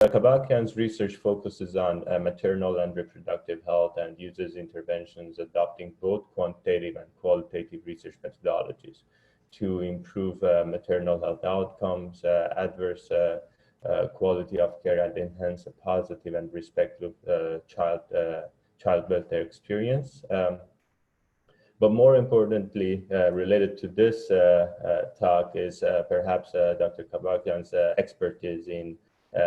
Kabakian's research focuses on maternal and reproductive health and uses interventions adopting both quantitative and qualitative research methodologies to improve maternal health outcomes, adverse quality of care, and enhance a positive and respectful child welfare experience. But more importantly, related to this talk is perhaps Dr. Kabakian's expertise in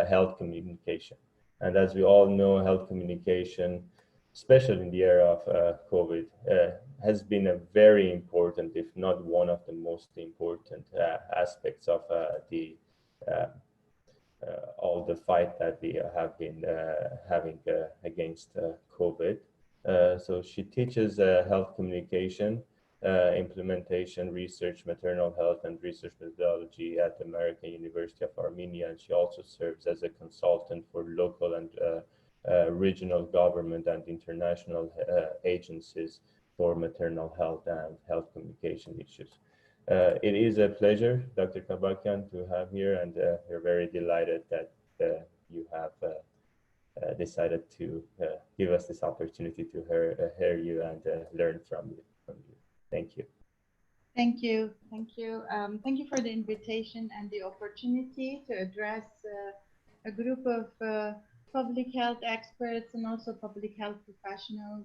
health communication. And as we all know, health communication, especially in the era of COVID, has been a very important, if not one of the most important aspects of all the fight that we have been having against COVID. So she teaches health communication, implementation, research, maternal health, and research methodology at the American University of Armenia. And she also serves as a consultant for local and regional government and international agencies for maternal health and health communication issues. It is a pleasure, Dr. Kabakian, to have here, and we're very delighted that you have decided to give us this opportunity to hear you and learn from you. Thank you. Thank you. Thank you. Thank you for the invitation and the opportunity to address a group of public health experts and also public health professionals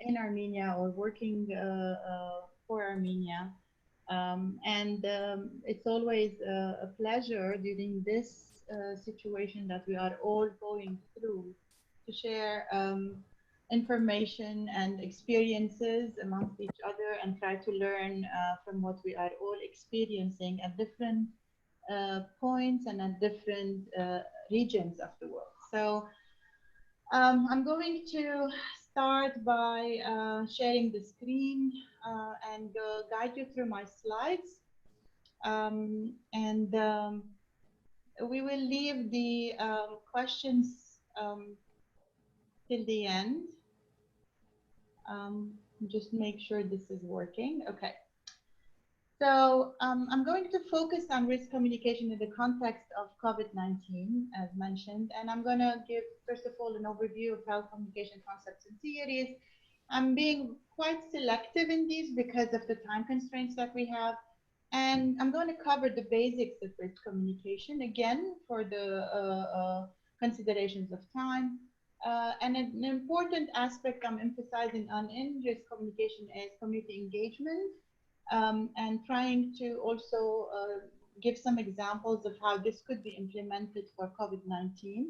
in Armenia or working for Armenia. It's always a pleasure during this situation that we are all going through to share information and experiences amongst each other and try to learn from what we are all experiencing at different points and at different regions of the world. So I'm going to start by sharing the screen and guide you through my slides. We will leave the questions till the end. Just make sure this is working. Okay. So I'm going to focus on risk communication in the context of COVID-19, as mentioned, and I'm going to give, first of all, an overview of health communication concepts and theories. I'm being quite selective in these because of the time constraints that we have, and I'm going to cover the basics of risk communication, again, for the considerations of time. And an important aspect I'm emphasizing on in risk communication is community engagement. And trying to also give some examples of how this could be implemented for COVID-19.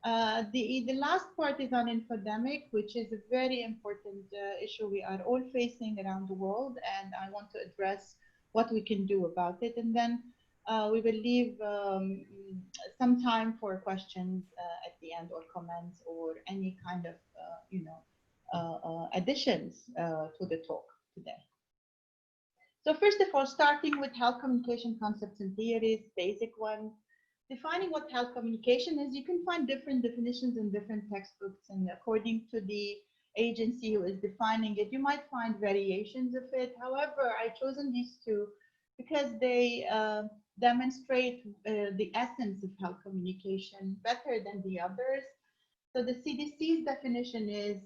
The last part is on infodemic, which is a very important issue we are all facing around the world, and I want to address what we can do about it. And then we will leave some time for questions at the end, or comments, or any kind of additions to the talk today. So first of all, starting with health communication concepts and theories, basic one. Defining what health communication is, you can find different definitions in different textbooks, and according to the agency who is defining it, you might find variations of it. However, I've chosen these two because they demonstrate the essence of health communication better than the others. So the CDC's definition is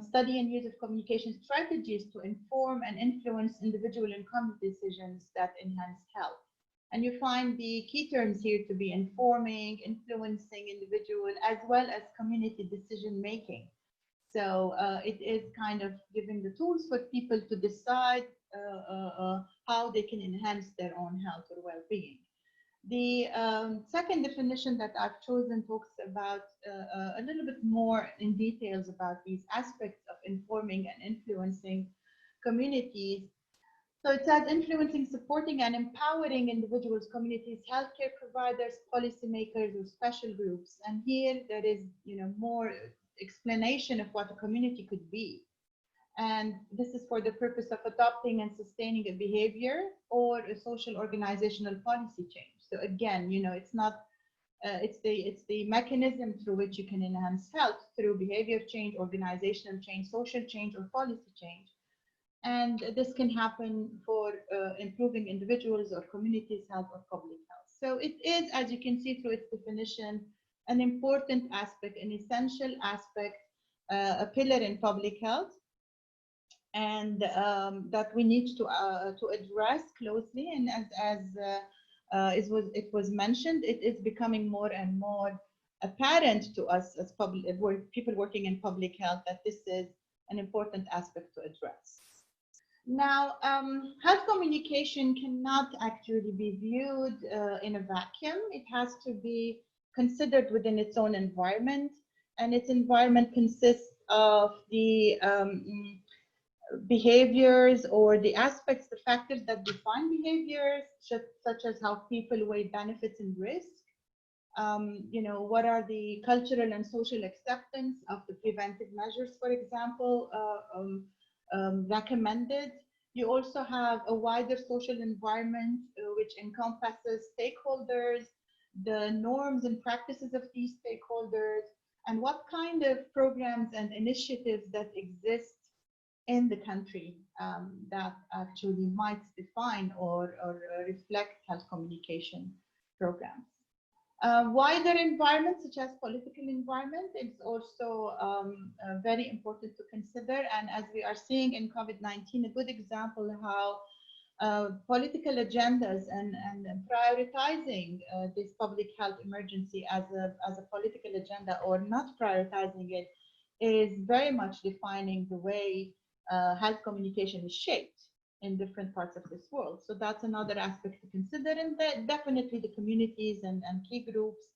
study and use of communication strategies to inform and influence individual and community decisions that enhance health. And you find the key terms here to be informing, influencing individual, as well as community decision making. So it is kind of giving the tools for people to decide how they can enhance their own health or well-being. The second definition that I've chosen talks about a little bit more in details about these aspects of informing and influencing communities. So it says influencing, supporting, and empowering individuals, communities, healthcare providers, policymakers, or special groups. And here there is, more explanation of what a community could be. And this is for the purpose of adopting and sustaining a behavior or a social organizational policy change. So again, it's not, it's the mechanism through which you can enhance health through behavior change, organizational change, social change, or policy change. And this can happen for improving individuals or communities' health or public health. So it is, as you can see through its definition, an important aspect, an essential aspect, a pillar in public health, and that we need to address closely. And it was mentioned, it is becoming more and more apparent to us as people working in public health that this is an important aspect to address. Now, health communication cannot actually be viewed in a vacuum. It has to be considered within its own environment, and its environment consists of the behaviors or the aspects, the factors that define behaviors, such as how people weigh benefits and risk. What are the cultural and social acceptance of the preventive measures, for example, recommended. You also have a wider social environment which encompasses stakeholders, the norms and practices of these stakeholders, and what kind of programs and initiatives that exist in the country that actually might define or reflect health communication programs. Wider environments such as political environment is also very important to consider. And as we are seeing in COVID-19, a good example how political agendas and prioritizing this public health emergency as a political agenda or not prioritizing it is very much defining the way health communication is shaped in different parts of this world. So that's another aspect to consider, and definitely the communities and key groups,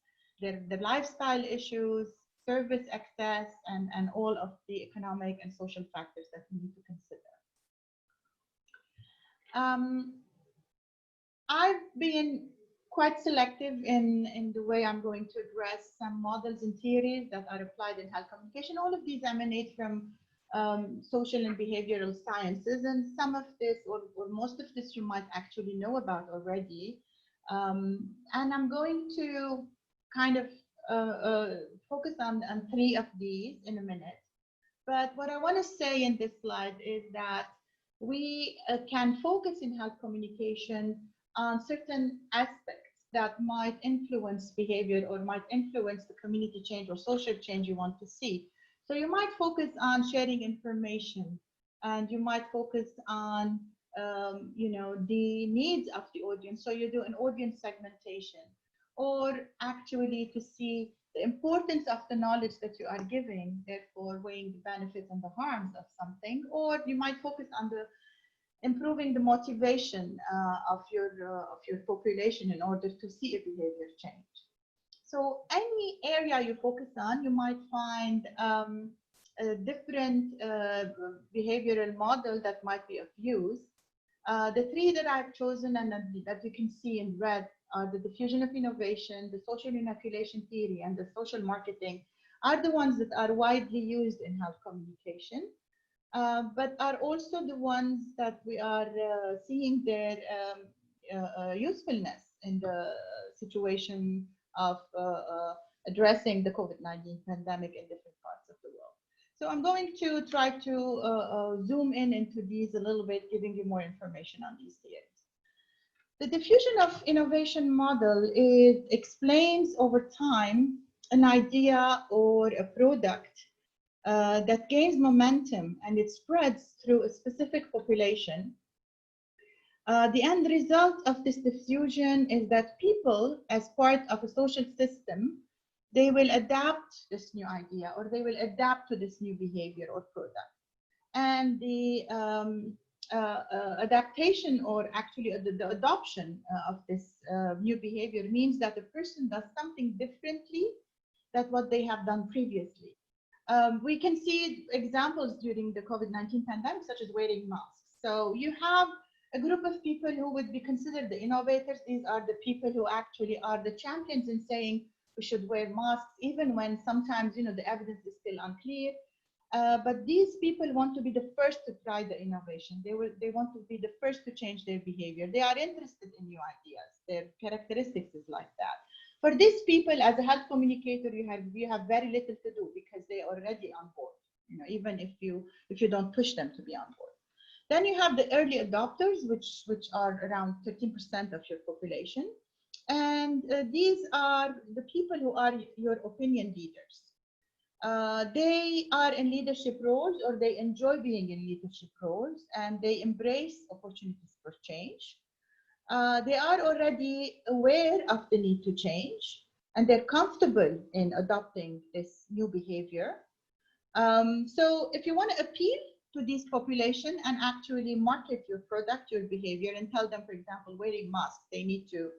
the lifestyle issues, service access, and all of the economic and social factors that we need to consider. I've been quite selective in the way I'm going to address some models and theories that are applied in health communication. All of these emanate from social and behavioral sciences, and some of this or most of this you might actually know about already. And I'm going to kind of focus on three of these in a minute. But what I want to say in this slide is that we can focus in health communication on certain aspects that might influence behavior or might influence the community change or social change you want to see. So you might focus on sharing information, and you might focus on the needs of the audience. So you do an audience segmentation, or actually to see the importance of the knowledge that you are giving, therefore weighing the benefits and the harms of something. Or you might focus on the improving the motivation of your population in order to see a behavior change. So any area you focus on, you might find a different behavioral model that might be of use. The three that I've chosen and that you can see in red are the diffusion of innovation, the social inoculation theory, and the social marketing are the ones that are widely used in health communication, but are also the ones that we are seeing their usefulness in the situation of addressing the COVID-19 pandemic in different parts of the world. So I'm going to try to zoom into these a little bit, giving you more information on these theories. The diffusion of innovation model explains over time an idea or a product that gains momentum and it spreads through a specific population. The end result of this diffusion is that people, as part of a social system, they will adapt this new idea or they will adapt to this new behavior or product. And the adaptation or actually the adoption of this new behavior means that the person does something differently than what they have done previously. We can see examples during the COVID-19 pandemic, such as wearing masks. So you have a group of people who would be considered the innovators. These are the people who actually are the champions in saying we should wear masks, even when sometimes the evidence is still unclear. But these people want to be the first to try the innovation. They want to be the first to change their behavior. They are interested in new ideas. Their characteristics is like that. For these people, as a health communicator, you have very little to do because they are already on board. Even if you don't push them to be on board. Then you have the early adopters, which are around 13% of your population. And these are the people who are your opinion leaders. They are in leadership roles, or they enjoy being in leadership roles, and they embrace opportunities for change. They are already aware of the need to change, and they're comfortable in adopting this new behavior. So if you want to appeal to this population and actually market your product, your behavior, and tell them, for example, wearing masks, they need to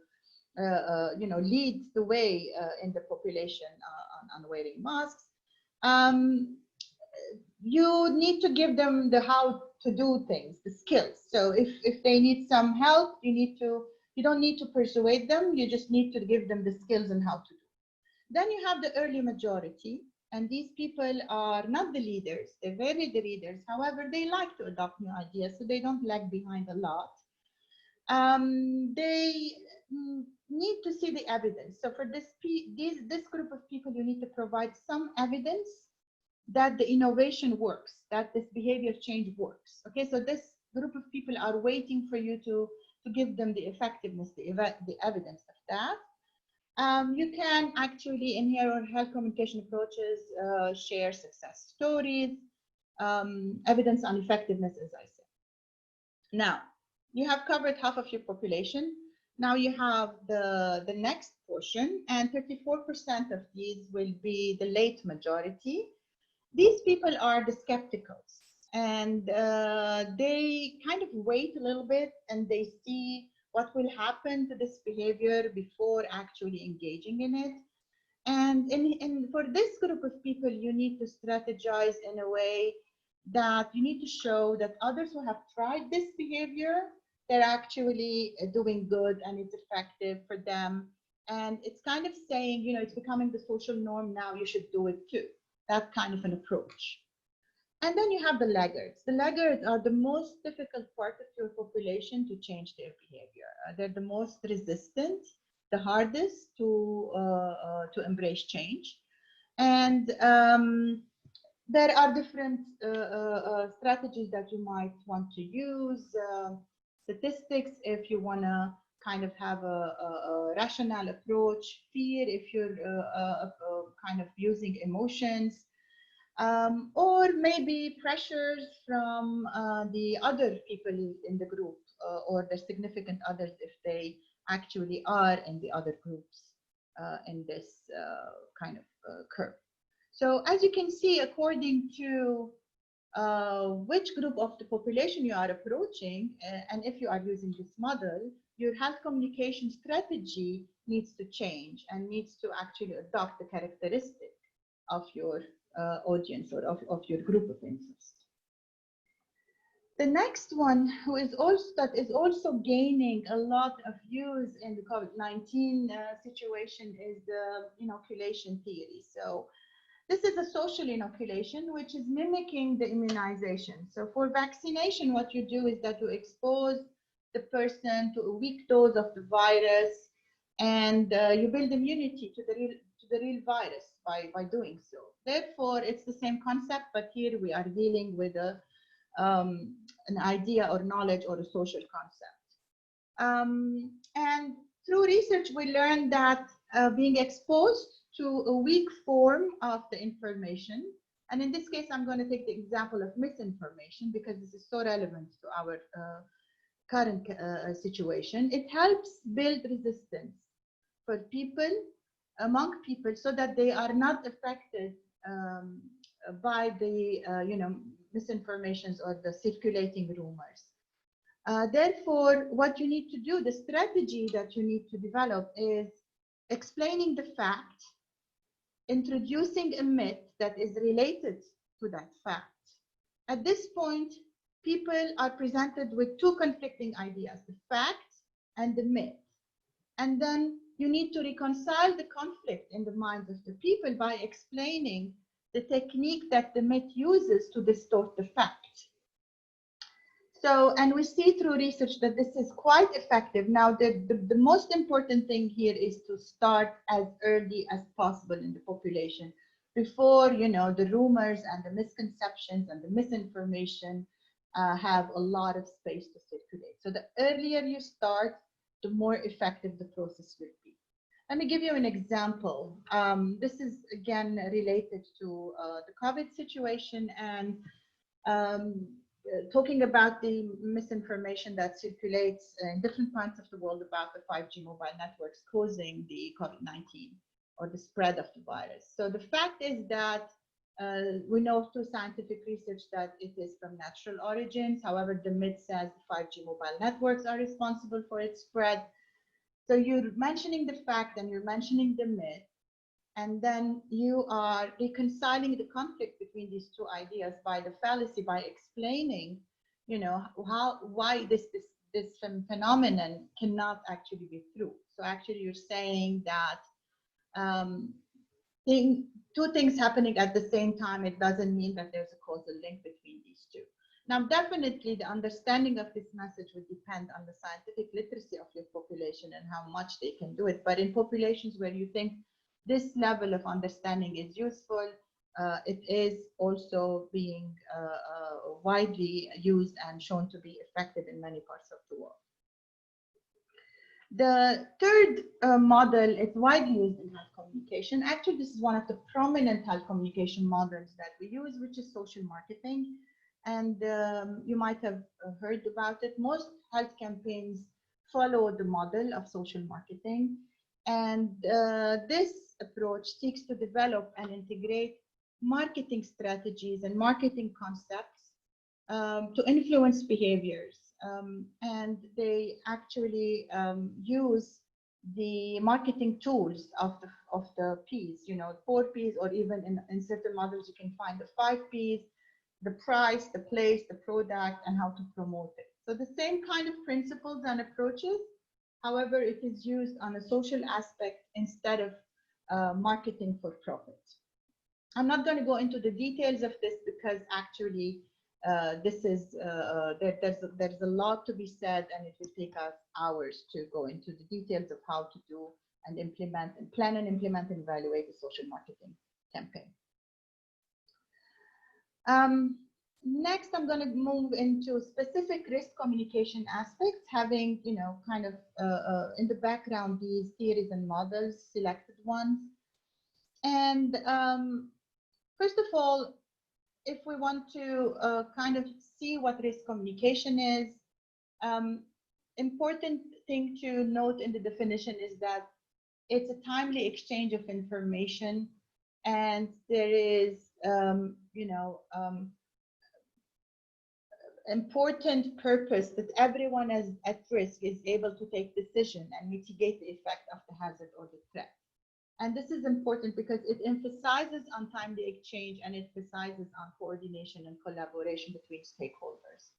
lead the way in the population on wearing masks. You need to give them the how to do things, the skills. So if they need some help, you don't need to persuade them, you just need to give them the skills and how to do. Then you have the early majority, and these people are not the leaders, they're very the leaders. However, they like to adopt new ideas, so they don't lag behind a lot. They need to see the evidence. So for this group of people, you need to provide some evidence that the innovation works, that this behavior change works. Okay, so this group of people are waiting for you to give them the effectiveness, the evidence of that. You can actually, in here on health communication approaches, share success stories, evidence on effectiveness, as I said. Now, you have covered half of your population. Now you have the next portion, and 34% of these will be the late majority. These people are the skepticals, and they kind of wait a little bit and they see what will happen to this behavior before actually engaging in it. And for this group of people, you need to strategize in a way that you need to show that others who have tried this behavior, they're actually doing good and it's effective for them. And it's kind of saying, it's becoming the social norm now, you should do it too. That kind of an approach. And then you have the laggards. The laggards are the most difficult part of your population to change their behavior. They're the most resistant, the hardest to embrace change. And there are different strategies that you might want to use. Statistics, if you want to kind of have a rational approach. Fear, if you're kind of using emotions. Or maybe pressures from the other people in the group or the significant others if they actually are in the other groups in this kind of curve. So as you can see, according to which group of the population you are approaching, and if you are using this model, your health communication strategy needs to change and needs to actually adopt the characteristic of your audience or of your group of interest. The next one, that is also gaining a lot of use in the COVID-19 situation, is the inoculation theory. So this is a social inoculation, which is mimicking the immunization. So for vaccination, what you do is that you expose the person to a weak dose of the virus, and you build immunity to the real virus by doing so. Therefore, it's the same concept, but here we are dealing with an idea or knowledge or a social concept. And through research, we learned that being exposed to a weak form of the information, and in this case, I'm going to take the example of misinformation because this is so relevant to our current situation. It helps build resistance for people, among people, so that they are not affected by the misinformations or the circulating rumors. Therefore, what you need to do, the strategy that you need to develop, is explaining the fact, introducing a myth that is related to that fact. At this point, people are presented with two conflicting ideas, the fact and the myth. And then you need to reconcile the conflict in the minds of the people by explaining the technique that the myth uses to distort the fact. So, and we see through research that this is quite effective. Now, the most important thing here is to start as early as possible in the population before, the rumors and the misconceptions and the misinformation have a lot of space to circulate. So the earlier you start, the more effective the process will be. Let me give you an example. This is again related to the COVID situation and talking about the misinformation that circulates in different parts of the world about the 5G mobile networks causing the COVID-19 or the spread of the virus. So the fact is that we know through scientific research that it is from natural origins. However, the myth says the 5G mobile networks are responsible for its spread. So you're mentioning the fact and you're mentioning the myth, and then you are reconciling the conflict between these two ideas by the fallacy, by explaining, you know, why this phenomenon cannot actually be true. So actually, you're saying that two things happening at the same time, it doesn't mean that there's a causal link between these two. Now, definitely the understanding of this message would depend on the scientific literacy of your population and how much they can do it. But in populations where you think this level of understanding is useful, it is also being widely used and shown to be effective in many parts of the world. The third model is widely used in health communication. Actually, this is one of the prominent health communication models that we use, which is social marketing. And you might have heard about it. Most health campaigns follow the model of social marketing. And this approach seeks to develop and integrate marketing strategies and marketing concepts to influence behaviors. And they actually use the marketing tools of the P's, you know, 4 P's, or even in certain models, you can find the 5 P's, the price, the place, the product, and how to promote it. So the same kind of principles and approaches, however, it is used on a social aspect instead of marketing for profit. I'm not going to go into the details of this because actually this is there's a lot to be said, and it will take us hours to go into the details of how to do and implement and plan and implement and evaluate a social marketing campaign. Next, I'm going to move into specific risk communication aspects, having, you know, kind of in the background these theories and models, selected ones. And first of all, if we want to kind of see what risk communication is, important thing to note in the definition is that it's a timely exchange of information, and there is, you know, important purpose that everyone is at risk is able to take decision and mitigate the effect of the hazard or the threat. And this is important because it emphasizes on timely exchange and it emphasizes on coordination and collaboration between stakeholders.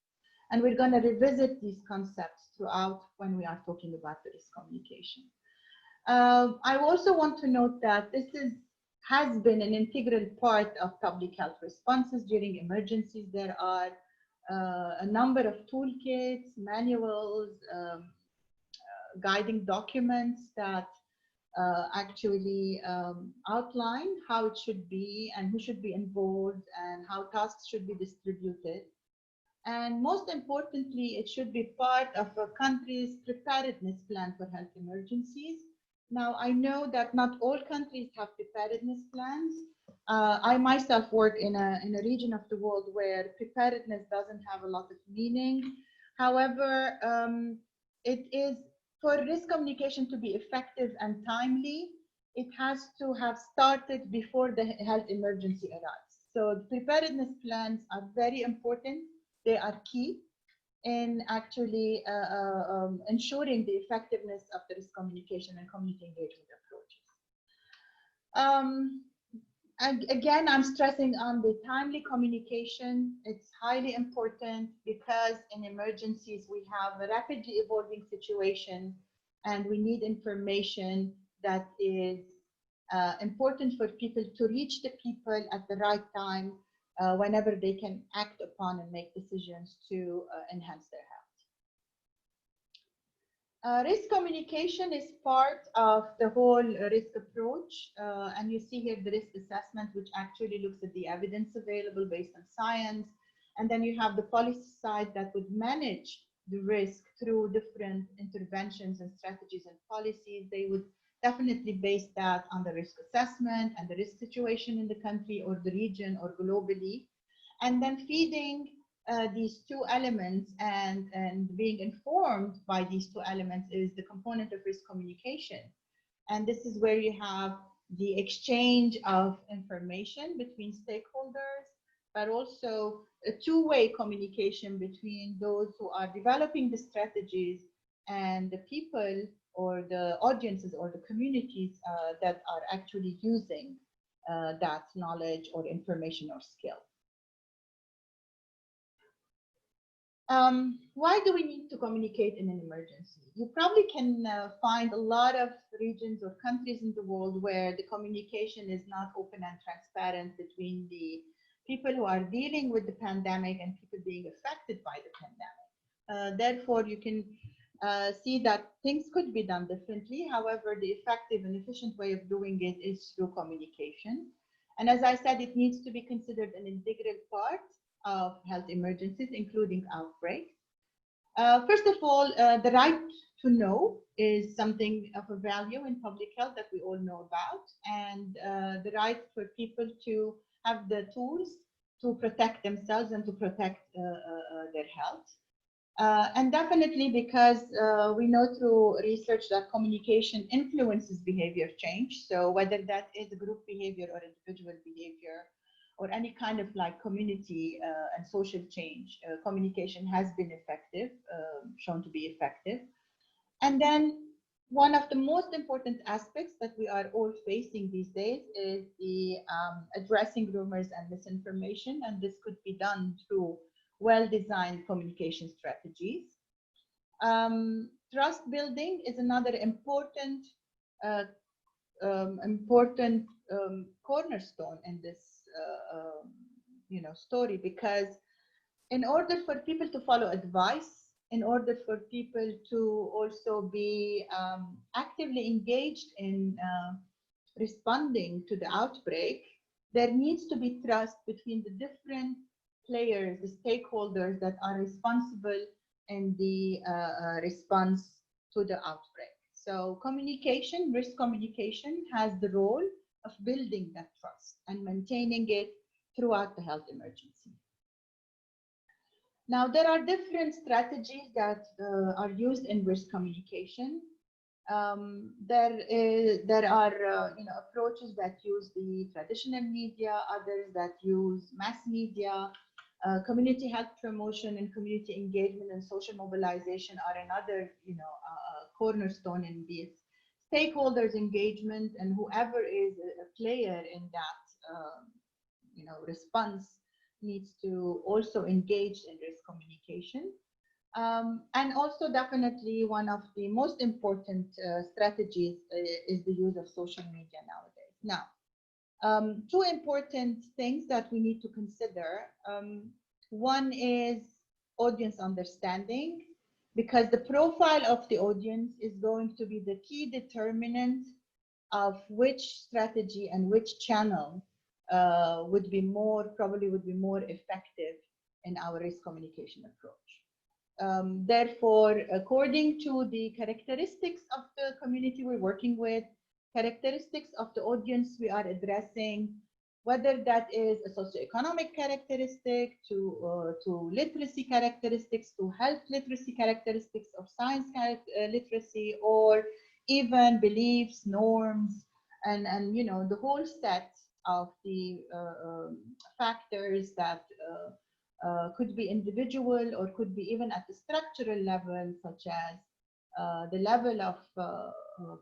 And we're going to revisit these concepts throughout when we are talking about the risk communication. I also want to note that this has been an integral part of public health responses during emergencies. There are a number of toolkits, manuals, guiding documents that actually outline how it should be and who should be involved and how tasks should be distributed. And most importantly, it should be part of a country's preparedness plan for health emergencies. Now, I know that not all countries have preparedness plans. I myself work in a region of the world where preparedness doesn't have a lot of meaning. However, it is, for risk communication to be effective and timely, it has to have started before the health emergency arrives. So preparedness plans are very important. They are key in actually ensuring the effectiveness of the risk communication and community engagement approaches. And again, I'm stressing on the timely communication. It's highly important because in emergencies, we have a rapidly evolving situation and we need information that is important for people to reach the people at the right time whenever they can act upon and make decisions to enhance their health. Risk communication is part of the whole risk approach, and you see here the risk assessment, which actually looks at the evidence available based on science, and then you have the policy side that would manage the risk through different interventions and strategies and policies, they would definitely base that on the risk assessment and the risk situation in the country or the region or globally, and then feeding these two elements and being informed by these two elements is the component of risk communication. And this is where you have the exchange of information between stakeholders, but also a two-way communication between those who are developing the strategies and the people or the audiences or the communities that are actually using that knowledge or information or skill. Why do we need to communicate in an emergency? You probably can find a lot of regions or countries in the world where the communication is not open and transparent between the people who are dealing with the pandemic and people being affected by the pandemic. Therefore, you can see that things could be done differently. However, the effective and efficient way of doing it is through communication. And as I said, it needs to be considered an integral part of health emergencies, including outbreaks. First of all, the right to know is something of a value in public health that we all know about, and the right for people to have the tools to protect themselves and to protect their health. And definitely because we know through research that communication influences behavior change. So whether that is a group behavior or individual behavior, or any kind of like community and social change, communication has been effective, shown to be effective. And then one of the most important aspects that we are all facing these days is the addressing rumors and misinformation, and this could be done through well-designed communication strategies. Trust building is another important cornerstone in this story, because in order for people to follow advice, in order for people to also be actively engaged in responding to the outbreak, there needs to be trust between the different players, the stakeholders that are responsible in the response to the outbreak. So communication, risk communication, has the role of building that trust and maintaining it throughout the health emergency. Now, there are different strategies that are used in risk communication. There are approaches that use the traditional media, others that use mass media. Community health promotion and community engagement and social mobilization are another cornerstone in this. Stakeholders engagement and whoever is a player in that response needs to also engage in risk communication. And also definitely one of the most important strategies is the use of social media nowadays. Now, two important things that we need to consider. One is audience understanding, because the profile of the audience is going to be the key determinant of which strategy and which channel would be more effective in our risk communication approach. Therefore, according to the characteristics of the community we're working with, characteristics of the audience we are addressing, whether that is a socioeconomic characteristic, to literacy characteristics, to health literacy characteristics, of science literacy, or even beliefs, norms, and the whole set of the factors that could be individual or could be even at the structural level, such as the level of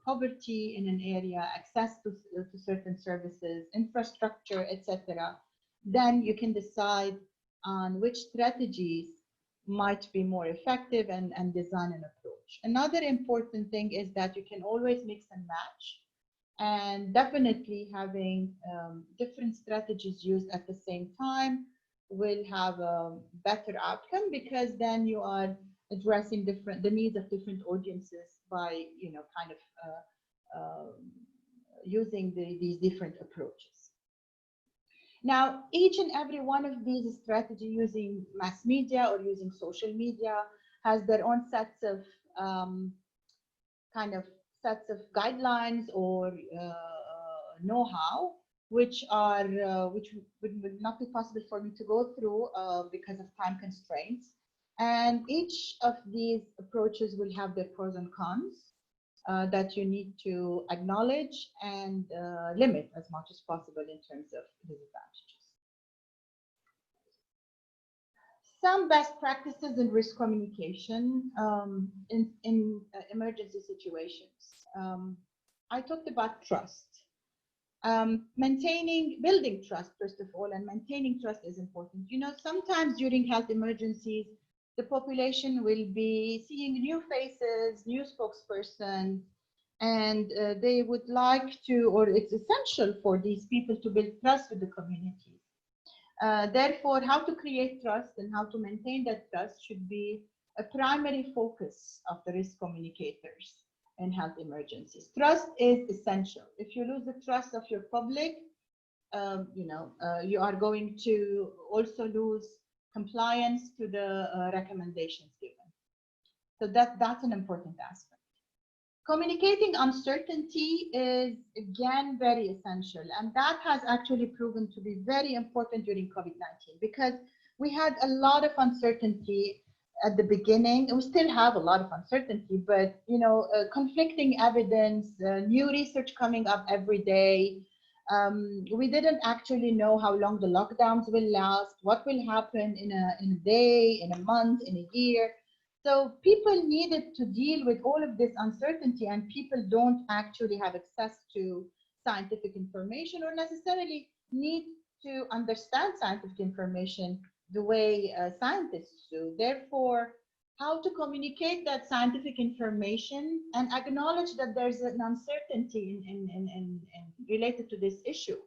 poverty in an area, access to certain services, infrastructure, etc. Then you can decide on which strategies might be more effective and design an approach. Another important thing is that you can always mix and match, and definitely having different strategies used at the same time will have a better outcome, because then you are addressing the needs of different audiences by using these different approaches. Now, each and every one of these strategies, using mass media or using social media, has their own sets of sets of guidelines or know-how, which would not be possible for me to go through because of time constraints. And each of these approaches will have their pros and cons that you need to acknowledge and limit as much as possible in terms of disadvantages. Some best practices in risk communication in emergency situations. I talked about trust. Building trust, first of all, and maintaining trust is important. You know, sometimes during health emergencies, the population will be seeing new faces, new spokespersons, and they would like to, or it's essential for these people to build trust with the community. Therefore, how to create trust and how to maintain that trust should be a primary focus of the risk communicators in health emergencies. Trust is essential. If you lose the trust of your public, you are going to also lose compliance to the recommendations given. So that's an important aspect. Communicating uncertainty is, again, very essential. And that has actually proven to be very important during COVID-19 because we had a lot of uncertainty at the beginning. We still have a lot of uncertainty, but, conflicting evidence, new research coming up every day. We didn't actually know how long the lockdowns will last, what will happen in a day, in a month, in a year. So people needed to deal with all of this uncertainty, and people don't actually have access to scientific information or necessarily need to understand scientific information the way scientists do. Therefore, how to communicate that scientific information and acknowledge that there's an uncertainty in related to this issue.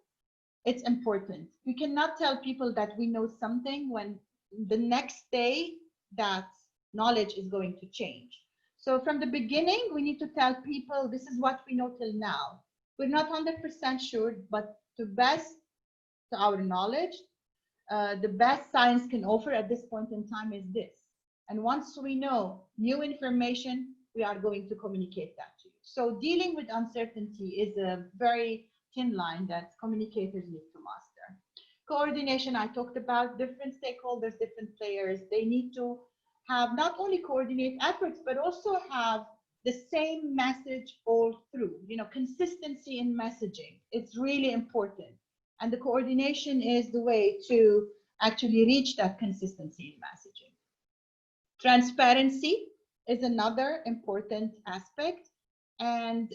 It's important. We cannot tell people that we know something when the next day that knowledge is going to change. So from the beginning, we need to tell people this is what we know till now. We're not 100% sure, but to best to our knowledge, the best science can offer at this point in time is this. And once we know new information, we are going to communicate that to you. So dealing with uncertainty is a very thin line that communicators need to master. Coordination, I talked about different stakeholders, different players. They need to have not only coordinate efforts, but also have the same message all through. Consistency in messaging. It's really important. And the coordination is the way to actually reach that consistency in messaging. Transparency is another important aspect. And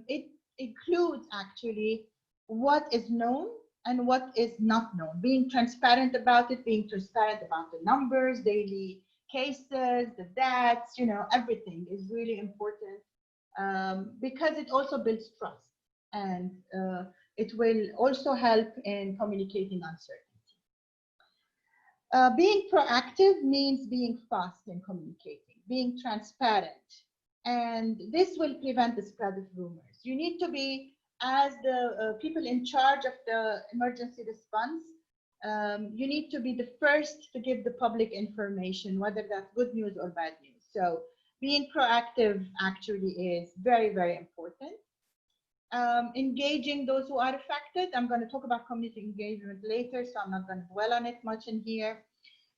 it includes actually what is known and what is not known. Being transparent about it, being transparent about the numbers, daily cases, the deaths, everything is really important because it also builds trust and it will also help in communicating uncertainty. Being proactive means being fast in communicating, being transparent, and this will prevent the spread of rumors. You need to be, as the people in charge of the emergency response, you need to be the first to give the public information, whether that's good news or bad news. So being proactive actually is very, very important. Engaging those who are affected. I'm going to talk about community engagement later, so I'm not going to dwell on it much in here.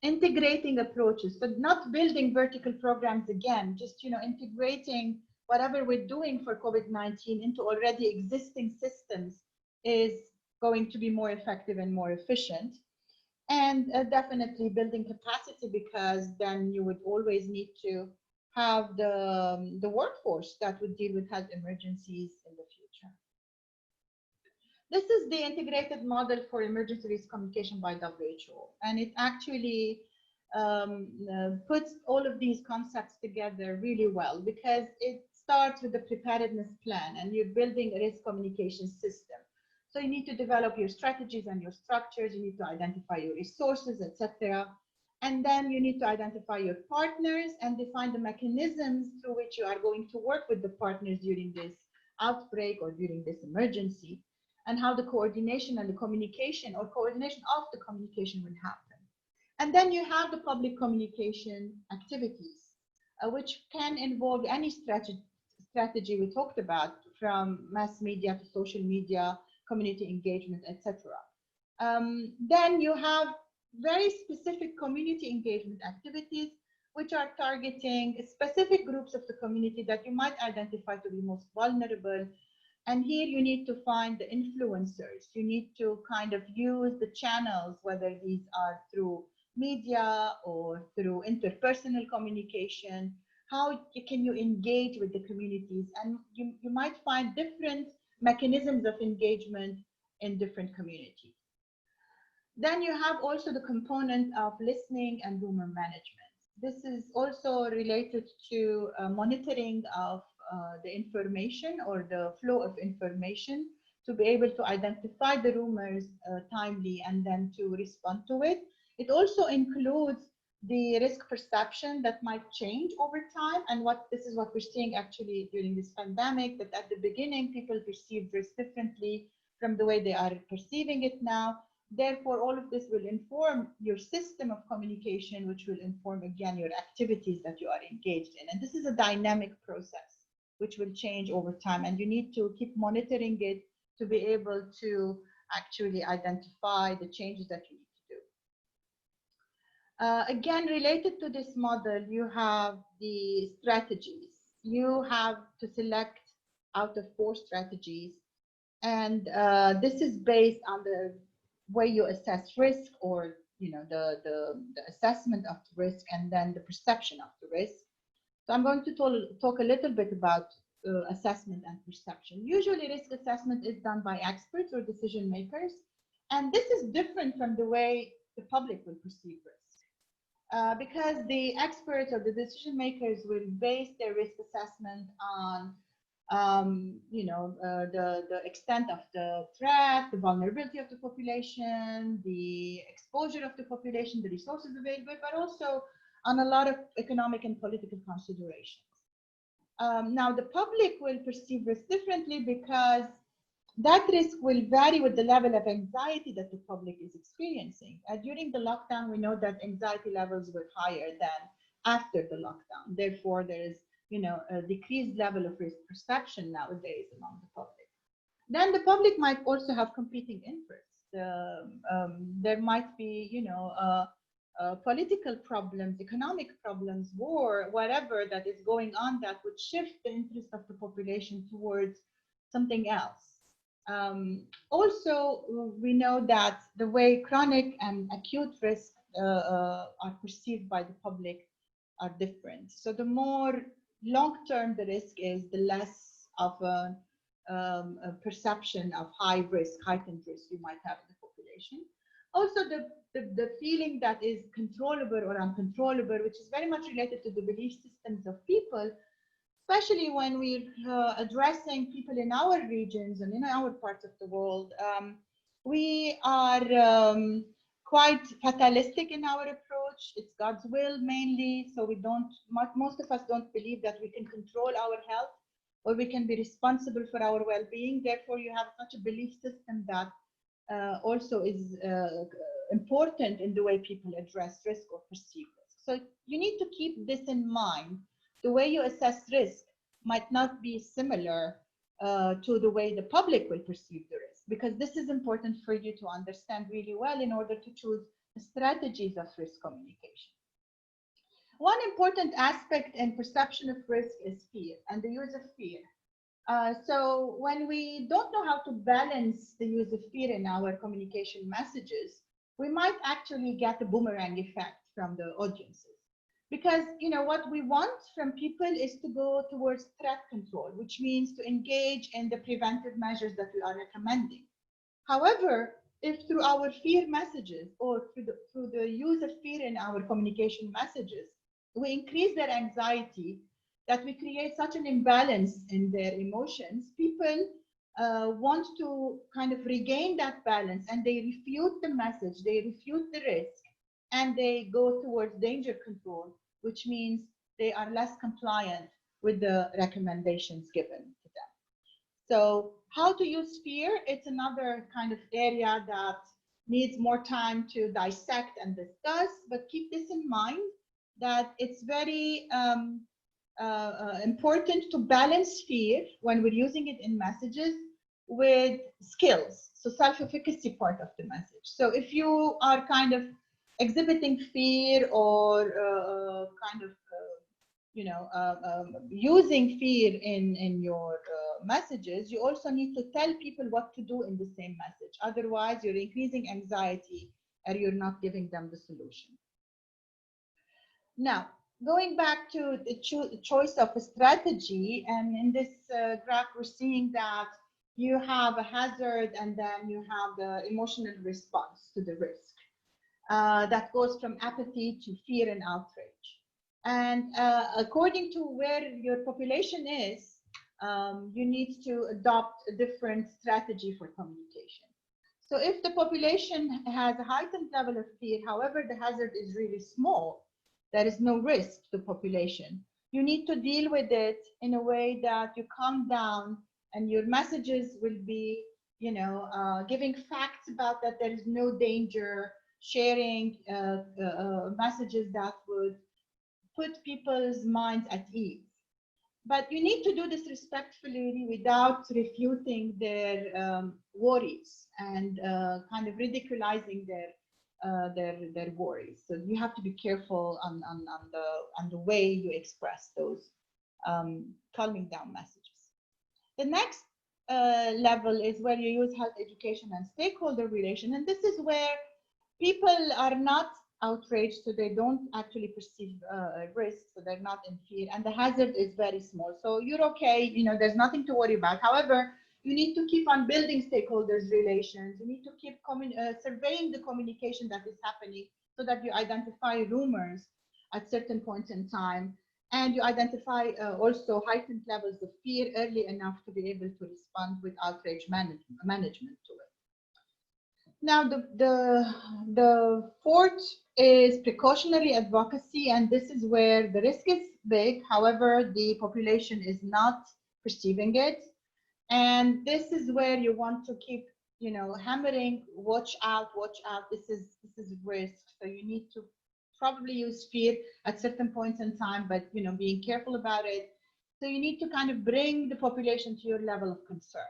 Integrating approaches, so not building vertical programs again, just integrating whatever we're doing for COVID-19 into already existing systems is going to be more effective and more efficient. And definitely building capacity, because then you would always need to have the workforce that would deal with health emergencies in the future. This is the integrated model for emergency risk communication by WHO, and it actually puts all of these concepts together really well, because it starts with the preparedness plan, and you're building a risk communication system. So you need to develop your strategies and your structures, you need to identify your resources, etc. And then you need to identify your partners and define the mechanisms through which you are going to work with the partners during this outbreak or during this emergency, and how the coordination and the communication or coordination of the communication will happen. And then you have the public communication activities. which can involve any strategy we talked about, from mass media to social media, community engagement, etc. Then you have very specific community engagement activities, which are targeting specific groups of the community that you might identify to be most vulnerable. And here you need to find the influencers. You need to kind of use the channels, whether these are through media or through interpersonal communication. How can you engage with the communities? And you might find different mechanisms of engagement in different communities. Then you have also the component of listening and rumor management. This is also related to monitoring of the information or the flow of information, to be able to identify the rumors timely and then to respond to it. It also includes the risk perception that might change over time, and this is what we're seeing actually during this pandemic, that at the beginning people perceived risk differently from the way they are perceiving it now. Therefore, all of this will inform your system of communication, which will inform again your activities that you are engaged in. And this is a dynamic process which will change over time, and you need to keep monitoring it to be able to actually identify the changes that you need to do. Again, related to this model, you have the strategies. You have to select out of 4 strategies, and this is based on the way you assess risk, or the assessment of the risk, and then the perception of the risk. So I'm going to talk a little bit about assessment and perception. Usually risk assessment is done by experts or decision makers, and this is different from the way the public will perceive risk, because the experts or the decision makers will base their risk assessment on the extent of the threat, the vulnerability of the population, the exposure of the population, the resources available, but also on a lot of economic and political considerations. Now, the public will perceive risk differently, because that risk will vary with the level of anxiety that the public is experiencing. During the lockdown, we know that anxiety levels were higher than after the lockdown. Therefore, there is a decreased level of risk perception nowadays among the public. Then the public might also have competing interests. There might be, political problems, economic problems, war, whatever that is going on, that would shift the interest of the population towards something else. Also, we know that the way chronic and acute risks are perceived by the public are different. So the more long-term the risk is, the less of a perception of high risk, heightened risk you might have in the population. Also, the feeling that is controllable or uncontrollable, which is very much related to the belief systems of people, especially when we're addressing people in our regions and in our parts of the world. We are quite fatalistic in our approach. It's God's will mainly, so most of us don't believe that we can control our health or we can be responsible for our well-being. Therefore, you have such a belief system that also is important in the way people address risk or perceive risk. So you need to keep this in mind. The way you assess risk might not be similar to the way the public will perceive the risk, because this is important for you to understand really well in order to choose the strategies of risk communication. One important aspect in perception of risk is fear and the use of fear. So when we don't know how to balance the use of fear in our communication messages, we might actually get a boomerang effect from the audiences. Because what we want from people is to go towards threat control, which means to engage in the preventive measures that we are recommending. However, if through our fear messages or through the use of fear in our communication messages, we increase their anxiety, that we create such an imbalance in their emotions, people want to kind of regain that balance, and they refute the message, they refute the risk, and they go towards danger control, which means they are less compliant with the recommendations given to them. So how to use fear, it's another kind of area that needs more time to dissect and discuss, but keep this in mind, that it's very important to balance fear when we're using it in messages with skills, so self-efficacy part of the message. So if you are kind of exhibiting fear or using fear in your messages, you also need to tell people what to do in the same message. Otherwise, you're increasing anxiety and you're not giving them the solution. Now, going back to the choice of a strategy, and in this graph, we're seeing that you have a hazard and then you have the emotional response to the risk. That goes from apathy to fear and outrage. And according to where your population is, you need to adopt a different strategy for communication. So if the population has a heightened level of fear, however, the hazard is really small, there is no risk to the population, you need to deal with it in a way that you calm down and your messages will be, giving facts about that there is no danger, sharing messages that would put people's minds at ease. But you need to do this respectfully without refuting their worries and kind of ridiculizing their worries. So you have to be careful on the way you express those calming down messages. The next level is where you use health education and stakeholder relation, and this is where people are not outraged, so they don't actually perceive risk, so they're not in fear, and the hazard is very small. So you're okay, there's nothing to worry about. However, you need to keep on building stakeholders relations. You need to keep surveying the communication that is happening so that you identify rumors at certain points in time, and you identify also heightened levels of fear early enough to be able to respond with outrage management to it. Now, the fourth is precautionary advocacy, and this is where the risk is big. However, the population is not perceiving it, and this is where you want to keep, hammering, watch out. This is risk. So you need to probably use fear at certain points in time, but being careful about it. So you need to kind of bring the population to your level of concern.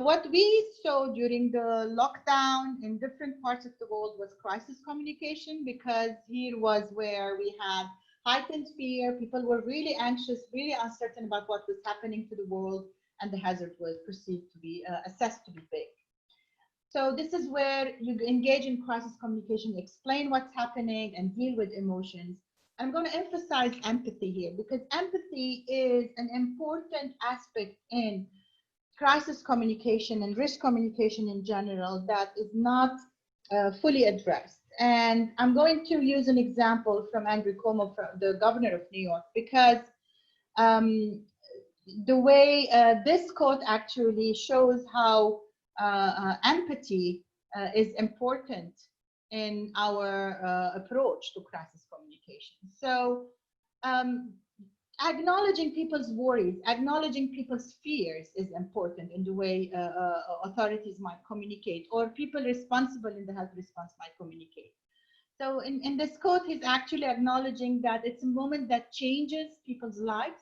What we saw during the lockdown in different parts of the world was crisis communication, because here was where we had heightened fear. People were really anxious, really uncertain about what was happening to the world, and the hazard was perceived to be assessed to be big. So this is where you engage in crisis communication, explain what's happening, and deal with emotions. I'm going to emphasize empathy here, because empathy is an important aspect in crisis communication and risk communication in general that is not fully addressed. And I'm going to use an example from Andrew Cuomo, the governor of New York, because the way this quote actually shows how empathy is important in our approach to crisis communication. So acknowledging people's worries, acknowledging people's fears is important in the way authorities might communicate, or people responsible in the health response might communicate. So in this quote, he's actually acknowledging that it's a moment that changes people's lives,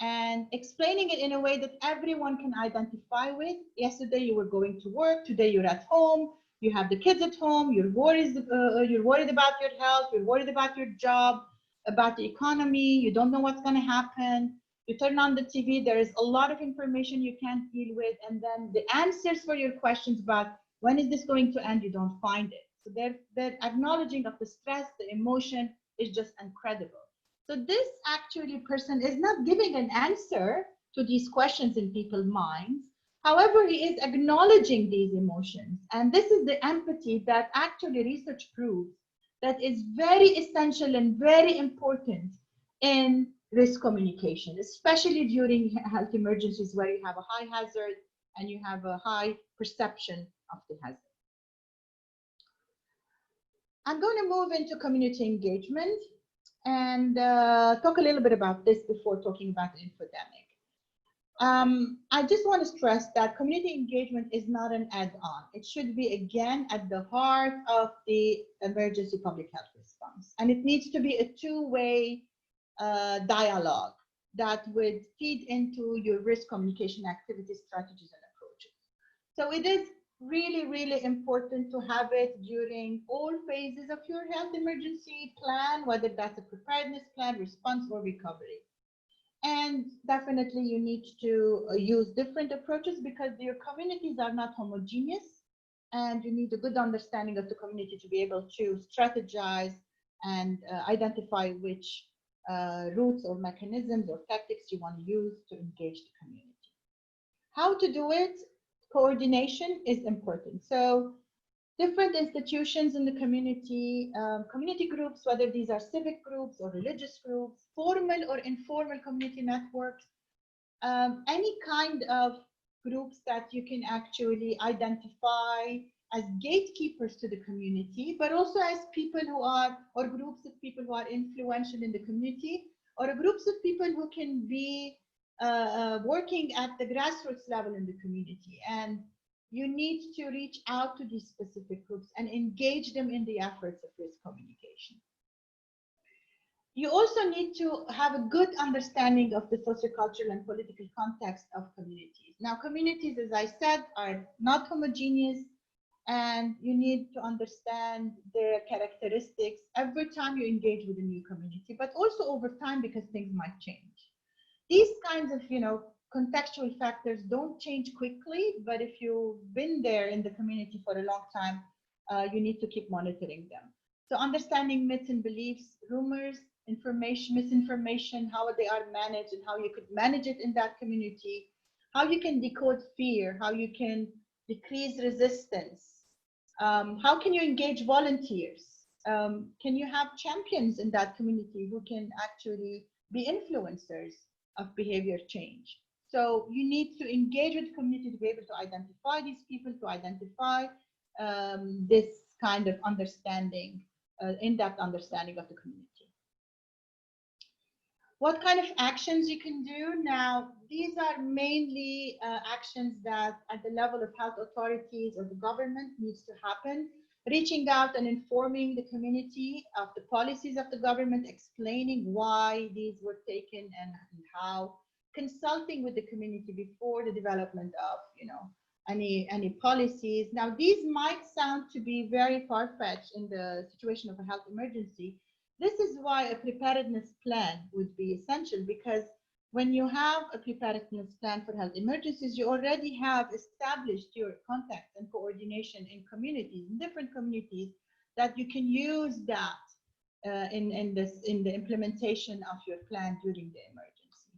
and explaining it in a way that everyone can identify with. Yesterday you were going to work, today you're at home, you have the kids at home, you're worried about your health, you're worried about your job, about the economy, you don't know what's going to happen. You turn on the TV, there is a lot of information you can't deal with, and then the answers for your questions about when is this going to end, you don't find it. So their acknowledging of the stress, the emotion is just incredible. So this actually person is not giving an answer to these questions in people's minds. However, he is acknowledging these emotions. And this is the empathy that actually research proves that is very essential and very important in risk communication, especially during health emergencies where you have a high hazard and you have a high perception of the hazard. I'm going to move into community engagement and talk a little bit about this before talking about the infodemic. I just want to stress that community engagement is not an add-on. It should be, again, at the heart of the emergency public health response. And it needs to be a two-way dialogue that would feed into your risk communication activities, strategies, and approaches. So it is really, really important to have it during all phases of your health emergency plan, whether that's a preparedness plan, response, or recovery. And definitely you need to use different approaches because your communities are not homogeneous, and you need a good understanding of the community to be able to strategize and identify which routes or mechanisms or tactics you want to use to engage the community. How to do it? Coordination is important. So different institutions in the community, community groups, whether these are civic groups or religious groups, formal or informal community networks, any kind of groups that you can actually identify as gatekeepers to the community, but also as people who are, or groups of people who are influential in the community, or groups of people who can be working at the grassroots level in the community. And you need to reach out to these specific groups and engage them in the efforts of risk communication. You also need to have a good understanding of the sociocultural and political context of communities. Now, communities, as I said, are not homogeneous, and you need to understand their characteristics every time you engage with a new community, but also over time because things might change. These kinds of, contextual factors don't change quickly, but if you've been there in the community for a long time, you need to keep monitoring them. So understanding myths and beliefs, rumors, information, misinformation, how they are managed and how you could manage it in that community, how you can decode fear, how you can decrease resistance, how can you engage volunteers, can you have champions in that community who can actually be influencers of behavior change. So you need to engage with the community to be able to identify these people, to identify this kind of understanding, in-depth understanding of the community. What kind of actions you can do? Now, these are mainly actions that at the level of health authorities or the government needs to happen. Reaching out and informing the community of the policies of the government, explaining why these were taken and how, consulting with the community before the development of, any policies. Now, these might sound to be very far-fetched in the situation of a health emergency. This is why a preparedness plan would be essential, because when you have a preparedness plan for health emergencies, you already have established your contacts and coordination in communities, in different communities, that you can use that in the implementation of your plan during the emergency.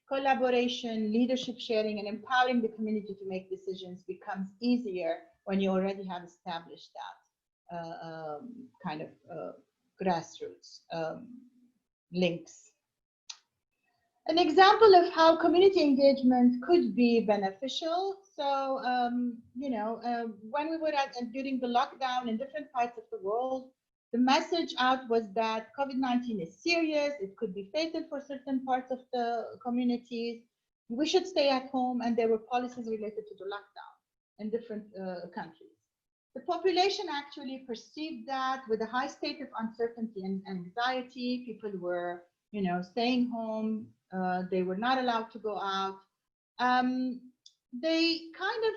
Collaboration, leadership sharing, and empowering the community to make decisions becomes easier when you already have established that kind of grassroots links. An example of how community engagement could be beneficial. So, when we were during the lockdown in different parts of the world, the message out was that COVID-19 is serious. It could be fatal for certain parts of the communities. We should stay at home, and there were policies related to the lockdown in different countries. The population actually perceived that with a high state of uncertainty and anxiety. People were, staying home. They were not allowed to go out. They kind of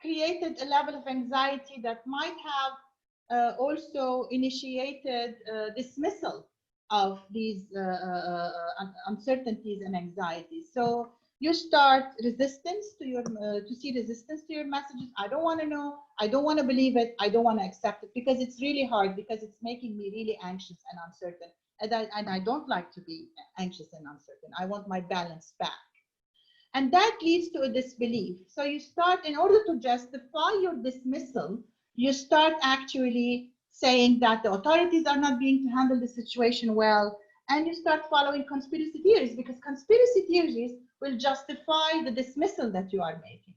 created a level of anxiety that might have also initiated dismissal of these uncertainties and anxieties. So you start resistance to your resistance to your messages. I don't want to know. I don't want to believe it. I don't want to accept it because it's really hard, because it's making me really anxious and uncertain. And I don't like to be anxious and uncertain. I want my balance back. And that leads to a disbelief. So you start, in order to justify your dismissal, you start actually saying that the authorities are not being to handle the situation well, and you start following conspiracy theories, because conspiracy theories will justify the dismissal that you are making.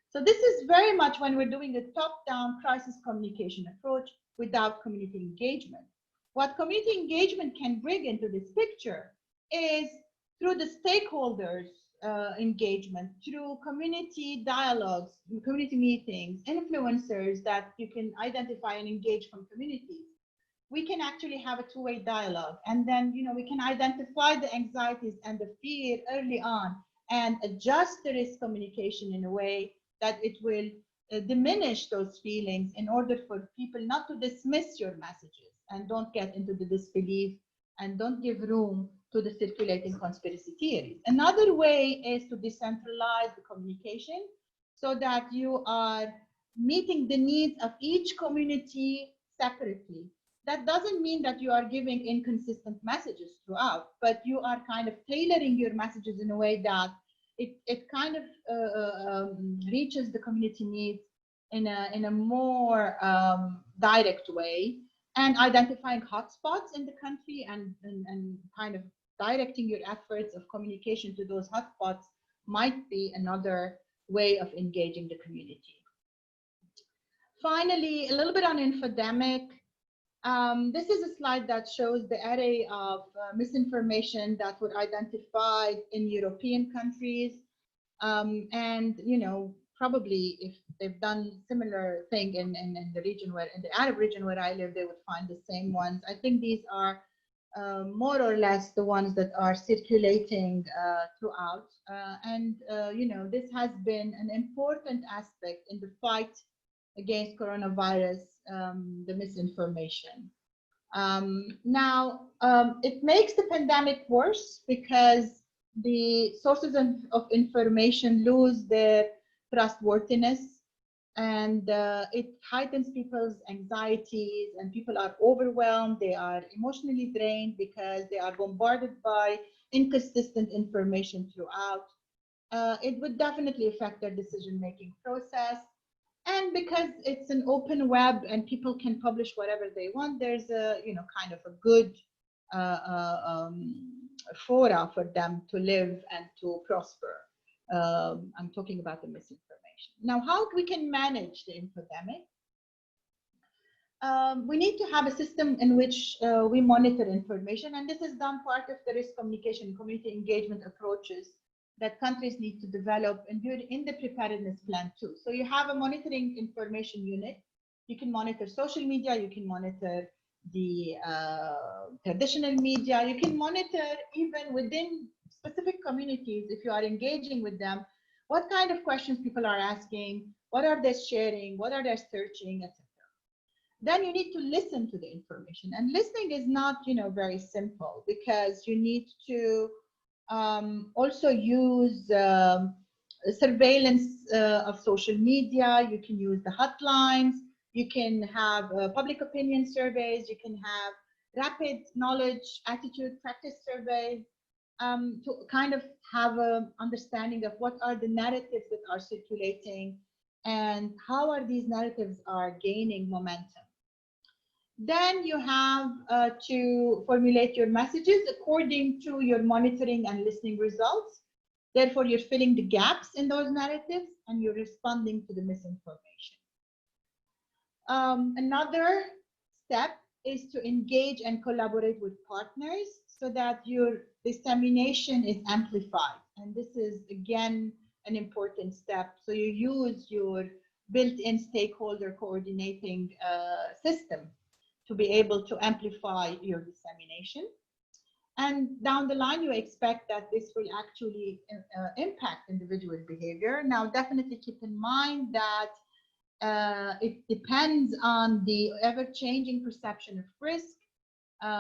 So this is very much when we're doing a top-down crisis communication approach without community engagement. What community engagement can bring into this picture is through the stakeholders engagement, through community dialogues, community meetings, influencers that you can identify and engage from communities. we can actually have a two-way dialogue. And then, we can identify the anxieties and the fear early on and adjust the risk communication in a way that it will diminish those feelings in order for people not to dismiss your messages and don't get into the disbelief and don't give room to the circulating conspiracy theories. Another way is to decentralize the communication so that you are meeting the needs of each community separately. That doesn't mean that you are giving inconsistent messages throughout, but you are kind of tailoring your messages in a way that it kind of reaches the community needs in a more direct way, and identifying hotspots in the country and kind of directing your efforts of communication to those hotspots might be another way of engaging the community. Finally, a little bit on infodemic. This is a slide that shows the array of misinformation that were identified in European countries. And, probably if they've done similar thing in the region in the Arab region where I live, they would find the same ones. I think these are more or less the ones that are circulating throughout. This has been an important aspect in the fight against coronavirus, the misinformation. It makes the pandemic worse because the sources of information lose their trustworthiness, and it heightens people's anxieties, and people are overwhelmed. They are emotionally drained because they are bombarded by inconsistent information throughout. It would definitely affect their decision-making process. And because it's an open web and people can publish whatever they want, there's a kind of a good fora for them to live and to prosper. I'm talking about the misinformation. Now, how we can manage the infodemic? We need to have a system in which we monitor information, and this is done part of the risk communication, community engagement approaches that countries need to develop and do it in the preparedness plan too. So you have a monitoring information unit. You can monitor social media, you can monitor the traditional media, you can monitor even within specific communities, if you are engaging with them, what kind of questions people are asking, what are they sharing, what are they searching, etc. Then you need to listen to the information. And listening is not, very simple, because you need to also use surveillance of social media. You can use the hotlines. You can have public opinion surveys. You can have rapid knowledge, attitude, practice surveys to kind of have an understanding of what are the narratives that are circulating and how are these narratives are gaining momentum. Then you have to formulate your messages according to your monitoring and listening results. Therefore, you're filling the gaps in those narratives and you're responding to the misinformation. Another step is to engage and collaborate with partners so that your dissemination is amplified. And this is, again, an important step. So you use your built-in stakeholder coordinating system to be able to amplify your dissemination. And down the line, you expect that this will actually impact individual behavior. Now, definitely keep in mind that it depends on the ever-changing perception of risk,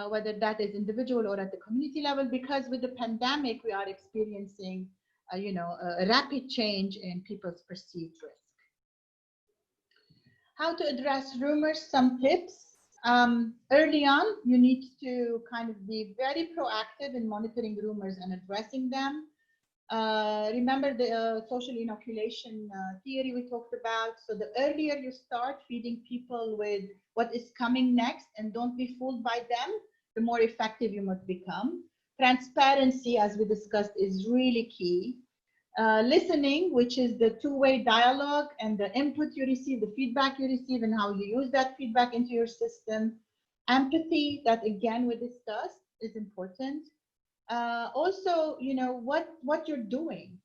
whether that is individual or at the community level, because with the pandemic, we are experiencing a rapid change in people's perceived risk. How to address rumors, some tips. Early on, you need to kind of be very proactive in monitoring rumors and addressing them. Remember the social inoculation theory we talked about. So the earlier you start feeding people with what is coming next and don't be fooled by them, the more effective you must become. Transparency, as we discussed, is really key. Listening, which is the two-way dialogue and the input you receive, the feedback you receive, and how you use that feedback into your system. Empathy, that again we discussed, is important. Also, what you're doing.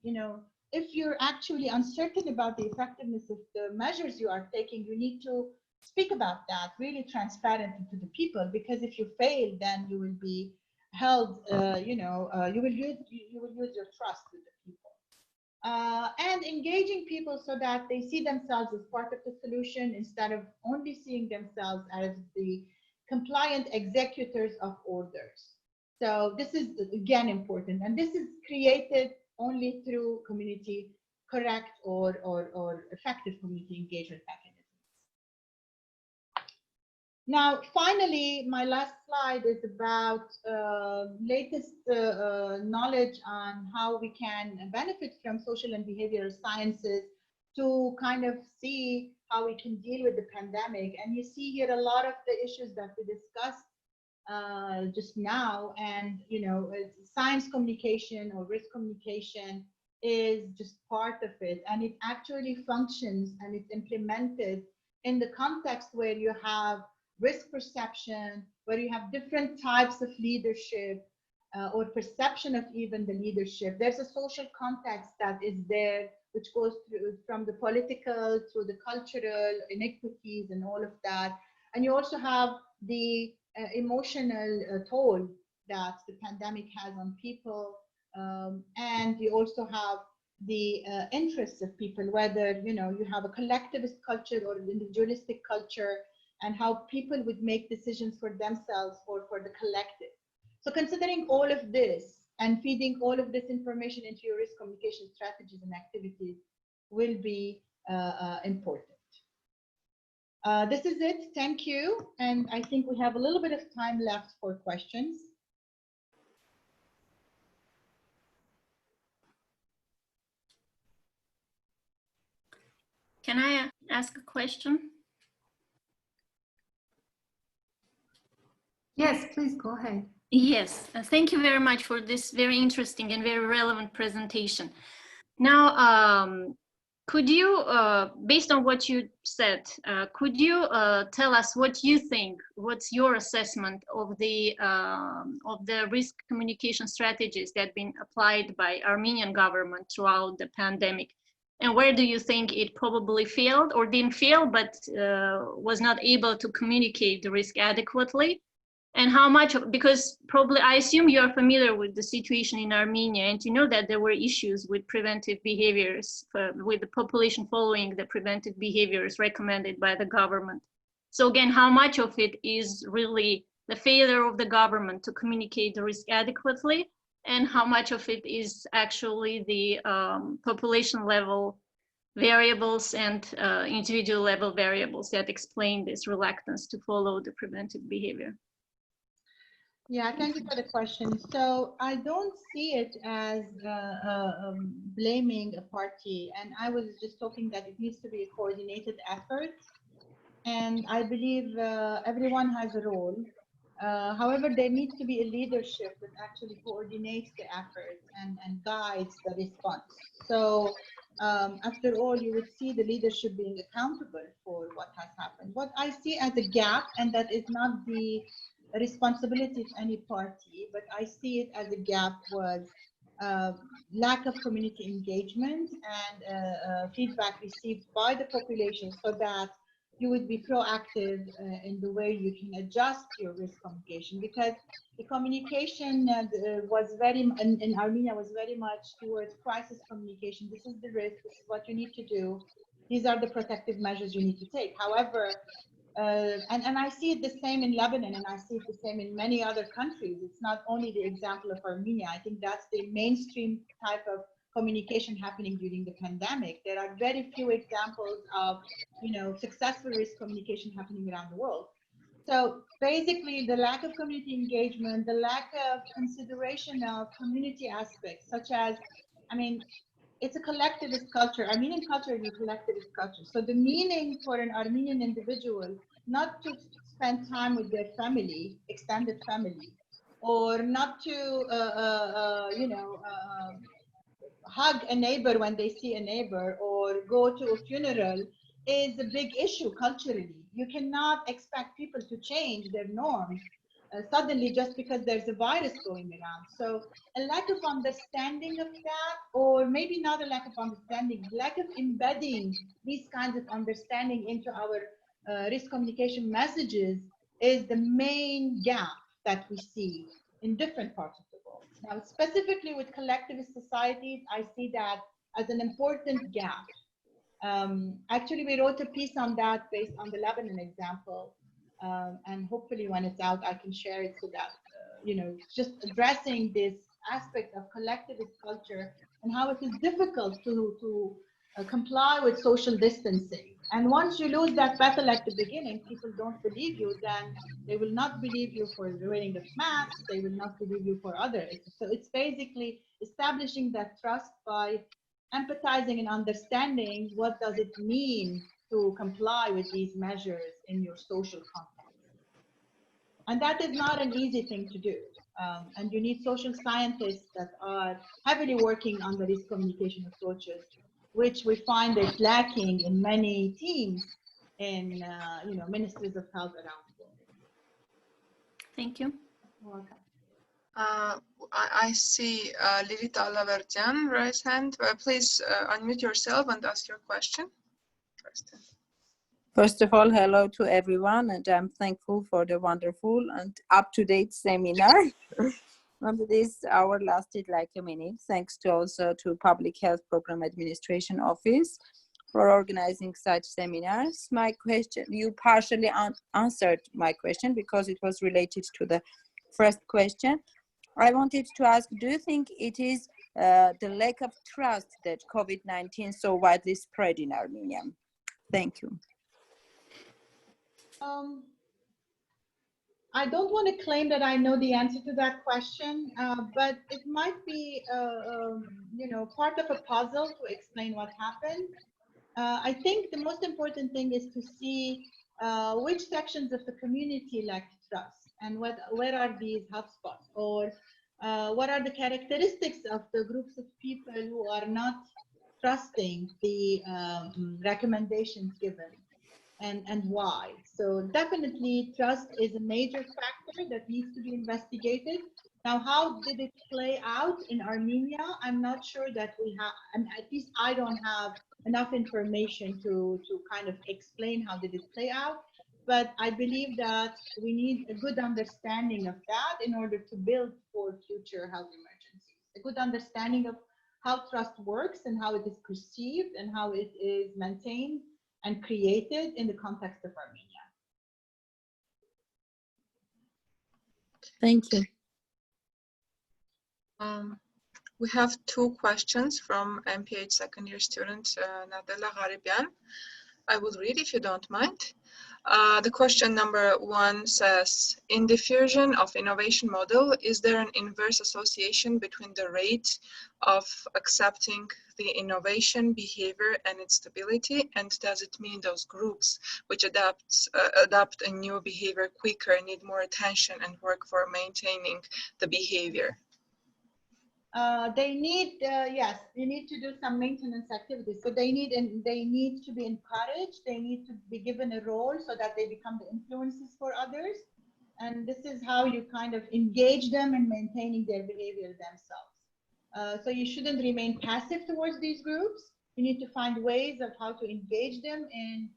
If you're actually uncertain about the effectiveness of the measures you are taking, you need to speak about that really transparently to the people, because if you fail, then you will be held, you will lose your trust with the people. And engaging people so that they see themselves as part of the solution instead of only seeing themselves as the compliant executors of orders. So this is again important, and this is created only through correct or effective community engagement mechanisms. Now, finally, my last slide is about latest knowledge on how we can benefit from social and behavioral sciences to kind of see how we can deal with the pandemic. And you see here a lot of the issues that we discussed just now, and science communication or risk communication is just part of it, and it actually functions and it's implemented in the context where you have risk perception, where you have different types of leadership or perception of even the leadership. There's a social context that is there, which goes through from the political to the cultural inequities and all of that. And you also have the emotional toll that the pandemic has on people. And you also have the interests of people, whether you have a collectivist culture or an individualistic culture, and how people would make decisions for themselves or for the collective. So considering all of this and feeding all of this information into your risk communication strategies and activities will be important. This is it. Thank you. And I think we have a little bit of time left for questions. Can I ask a question? Yes, please go ahead. Yes, thank you very much for this very interesting and very relevant presentation. Now, could you, based on what you said, could you tell us what you think, what's your assessment of the risk communication strategies that have been applied by Armenian government throughout the pandemic? And where do you think it probably failed or didn't fail, but was not able to communicate the risk adequately? And how much, because probably I assume you are familiar with the situation in Armenia, and you know that there were issues with preventive behaviors, with the population following the preventive behaviors recommended by the government. So again, how much of it is really the failure of the government to communicate the risk adequately, and how much of it is actually the population level variables and individual level variables that explain this reluctance to follow the preventive behavior? Yeah, thank you for the question. So I don't see it as blaming a party. And I was just talking that it needs to be a coordinated effort. And I believe everyone has a role. However, there needs to be a leadership that actually coordinates the effort and guides the response. So after all, you would see the leadership being accountable for what has happened. What I see as a gap, and that is not the responsibility of any party, but I see it as a gap, was lack of community engagement and feedback received by the population, so that you would be proactive in the way you can adjust your risk communication, because the communication was very, in Armenia, was very much towards crisis communication. This is the risk, this is what you need to do, these are the protective measures you need to take. However, and I see it the same in Lebanon, and I see it the same in many other countries. It's not only the example of Armenia. I think that's the mainstream type of communication happening during the pandemic. There are very few examples of, successful risk communication happening around the world. So basically, the lack of community engagement, the lack of consideration of community aspects, such as, it's a collectivist culture. Armenian culture is a collectivist culture. So the meaning for an Armenian individual not to spend time with their family, extended family, or not to, hug a neighbor when they see a neighbor, or go to a funeral, is a big issue culturally. You cannot expect people to change their norms suddenly just because there's a virus going around. So a lack of understanding of that, or maybe not a lack of understanding, lack of embedding these kinds of understanding into our risk communication messages is the main gap that we see in different parts of the world. Now, specifically with collectivist societies, I see that as an important gap. Actually, we wrote a piece on that based on the Lebanon example, and hopefully when it's out, I can share it so that, just addressing this aspect of collectivist culture and how it is difficult to comply with social distancing. And once you lose that battle at the beginning, people don't believe you, then they will not believe you for the wearing of masks, they will not believe you for others. So it's basically establishing that trust by empathizing and understanding what does it mean to comply with these measures in your social context. And that is not an easy thing to do. And you need social scientists that are heavily working on the risk communication approaches, which we find is lacking in many teams in ministries of health around the world. Thank you. You're welcome. I see Lilita Laverdian raise hand. Please unmute yourself and ask your question. First of all, hello to everyone, and I'm thankful for the wonderful and up-to-date seminar. And this hour lasted like a minute. Thanks to also to Public Health Program Administration Office for organizing such seminars. My question, you partially answered my question because it was related to the first question. I wanted to ask, do you think it is the lack of trust that COVID-19 so widely spread in Armenia? Thank you. I don't want to claim that I know the answer to that question, but it might be, part of a puzzle to explain what happened. I think the most important thing is to see which sections of the community lack trust and where are these hotspots, or what are the characteristics of the groups of people who are not trusting the recommendations given. And why. So definitely trust is a major factor that needs to be investigated. Now, how did it play out in Armenia? I'm not sure that we have, and at least I don't have enough information to kind of explain how did it play out. But I believe that we need a good understanding of that in order to build for future health emergencies. A good understanding of how trust works and how it is perceived and how it is maintained and created in the context of Armenia. Thank you. We have two questions from MPH second year student Nadella Gharibian. I will read if you don't mind. The question number one says, in diffusion of innovation model, is there an inverse association between the rate of accepting the innovation behavior and its stability? And does it mean those groups which adapt a new behavior quicker need more attention and work for maintaining the behavior? They need, yes, you need to do some maintenance activities. So they need to be encouraged. They need to be given a role so that they become the influences for others. And this is how you kind of engage them in maintaining their behavior themselves. So you shouldn't remain passive towards these groups. You need to find ways of how to engage them in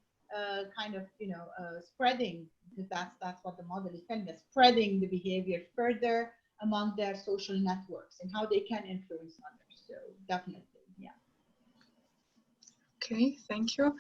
spreading, because that's what the model is telling us, spreading the behavior further among their social networks and how they can influence others. So definitely, yeah. Okay, thank you.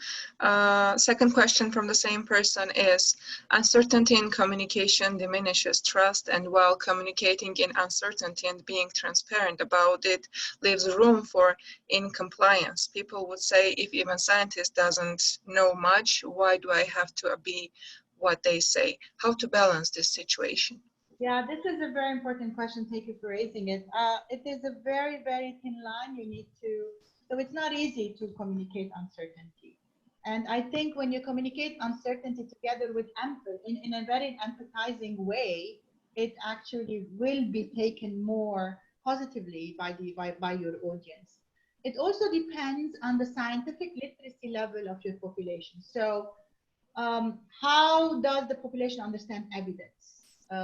Second question from the same person is, uncertainty in communication diminishes trust, and while communicating in uncertainty and being transparent about it leaves room for incompliance. People would say, if even scientist doesn't know much, why do I have to be what they say? How to balance this situation? Yeah, this is a very important question. Thank you for raising it. It is a very, very thin line. You need to, so it's not easy to communicate uncertainty. And I think when you communicate uncertainty together with empathy, in a very empathizing way, it actually will be taken more positively by your audience. It also depends on the scientific literacy level of your population. So how does the population understand evidence?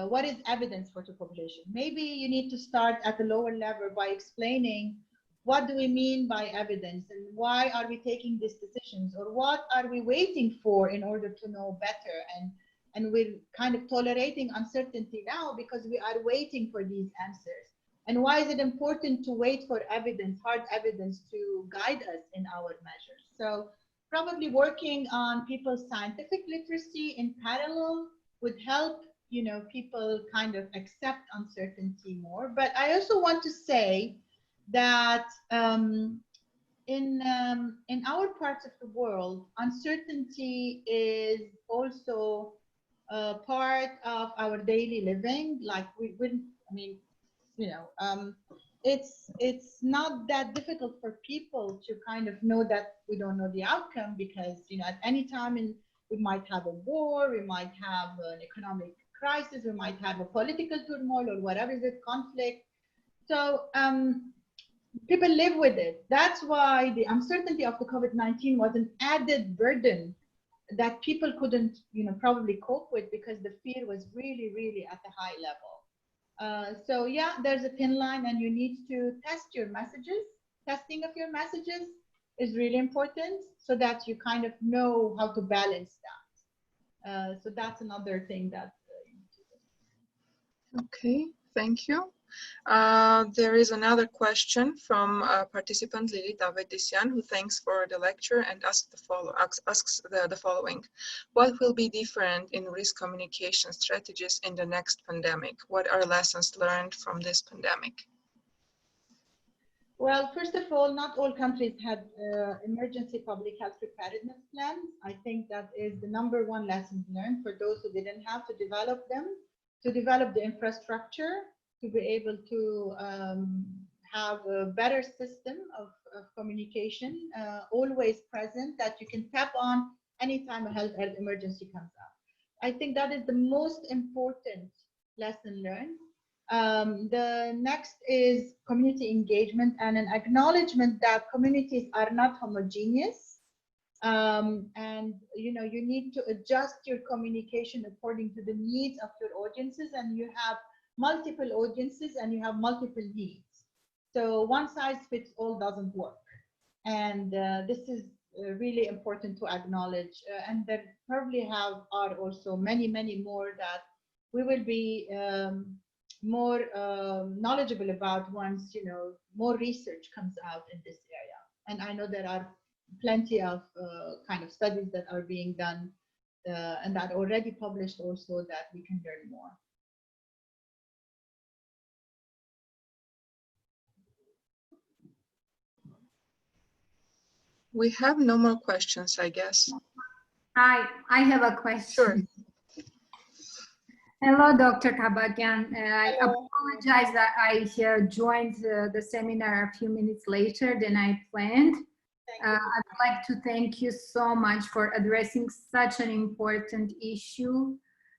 What is evidence for the population? Maybe you need to start at the lower level by explaining what do we mean by evidence, and why are we taking these decisions, or what are we waiting for in order to know better? And we're kind of tolerating uncertainty now because we are waiting for these answers. And why is it important to wait for evidence, hard evidence, to guide us in our measures? So probably working on people's scientific literacy in parallel would help, you know, people kind of accept uncertainty more. But I also want to say that in our parts of the world, uncertainty is also part of our daily living. Like we wouldn't, I mean, you know, it's not that difficult for people to kind of know that we don't know the outcome, because, you know, at any time we might have a war, we might have an economic crisis, we might have a political turmoil, or whatever is it, conflict. So people live with it. That's why the uncertainty of the COVID-19 was an added burden that people couldn't, you know, probably cope with, because the fear was really, really at a high level. So yeah, there's a thin line, and you need to test your messages. Testing of your messages is really important, so that you kind of know how to balance that. So that's another thing that you need to do. Okay, thank you. There is another question from participant Lili Davedisyan, who thanks for the lecture and asks the following. What will be different in risk communication strategies in the next pandemic? What are lessons learned from this pandemic? Well, first of all, not all countries had emergency public health preparedness plans. I think that is the #1 lesson learned for those who didn't have to develop them, to develop the infrastructure, to be able to have a better system of communication, always present, that you can tap on anytime a health emergency comes up. I think that is the most important lesson learned. The next is community engagement and an acknowledgement that communities are not homogeneous. And you know, you need to adjust your communication according to the needs of your audiences, and you have multiple audiences and you have multiple needs. So one size fits all doesn't work. And this is really important to acknowledge. And there probably are also many, many more that we will be more knowledgeable about once, you know, more research comes out in this area. And I know there are plenty of kind of studies that are being done and that are already published also, that we can learn more. We have no more questions, I guess. Hi, I have a question. Sure. Hello, Dr. Kabakian. I apologize that I joined the seminar a few minutes later than I planned. I'd like to thank you so much for addressing such an important issue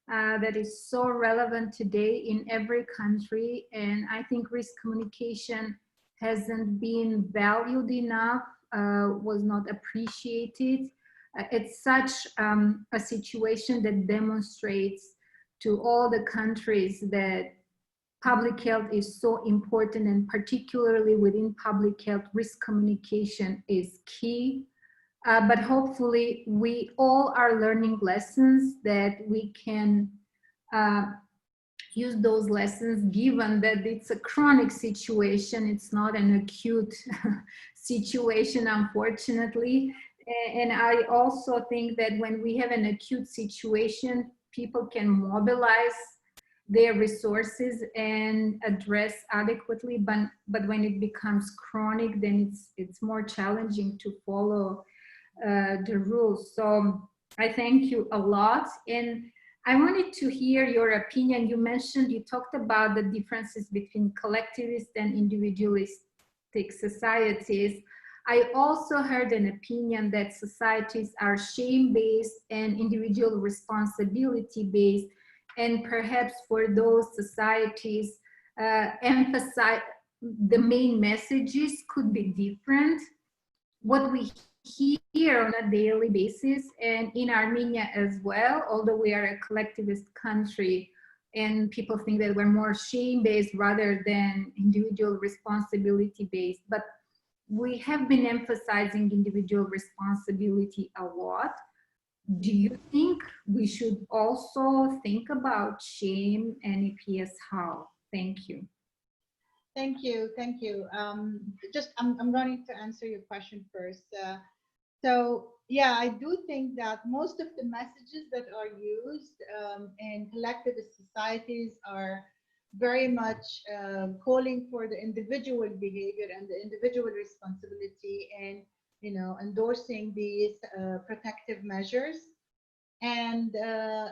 that is so relevant today in every country. And I think risk communication hasn't been valued enough, was not appreciated. It's such a situation that demonstrates to all the countries that public health is so important, and particularly within public health, risk communication is key. But hopefully we all are learning lessons that we can use those lessons, given that it's a chronic situation. It's not an acute situation, unfortunately. And I also think that when we have an acute situation, people can mobilize their resources and address adequately, but when it becomes chronic, then it's more challenging to follow the rules. So I thank you a lot, and I wanted to hear your opinion. You talked about the differences between collectivist and individualistic societies. I also heard an opinion that societies are shame-based and individual responsibility-based, and perhaps for those societies, emphasize the main messages could be different. What we hear on a daily basis, and in Armenia as well, although we are a collectivist country, and people think that we're more shame-based rather than individual responsibility-based. But we have been emphasizing individual responsibility a lot. Do you think we should also think about shame, and if yes, how? Thank you. Thank you, thank you. I'm going to answer your question first. So yeah, I do think that most of the messages that are used in collectivist societies are very much calling for the individual behavior and the individual responsibility, and endorsing these protective measures. And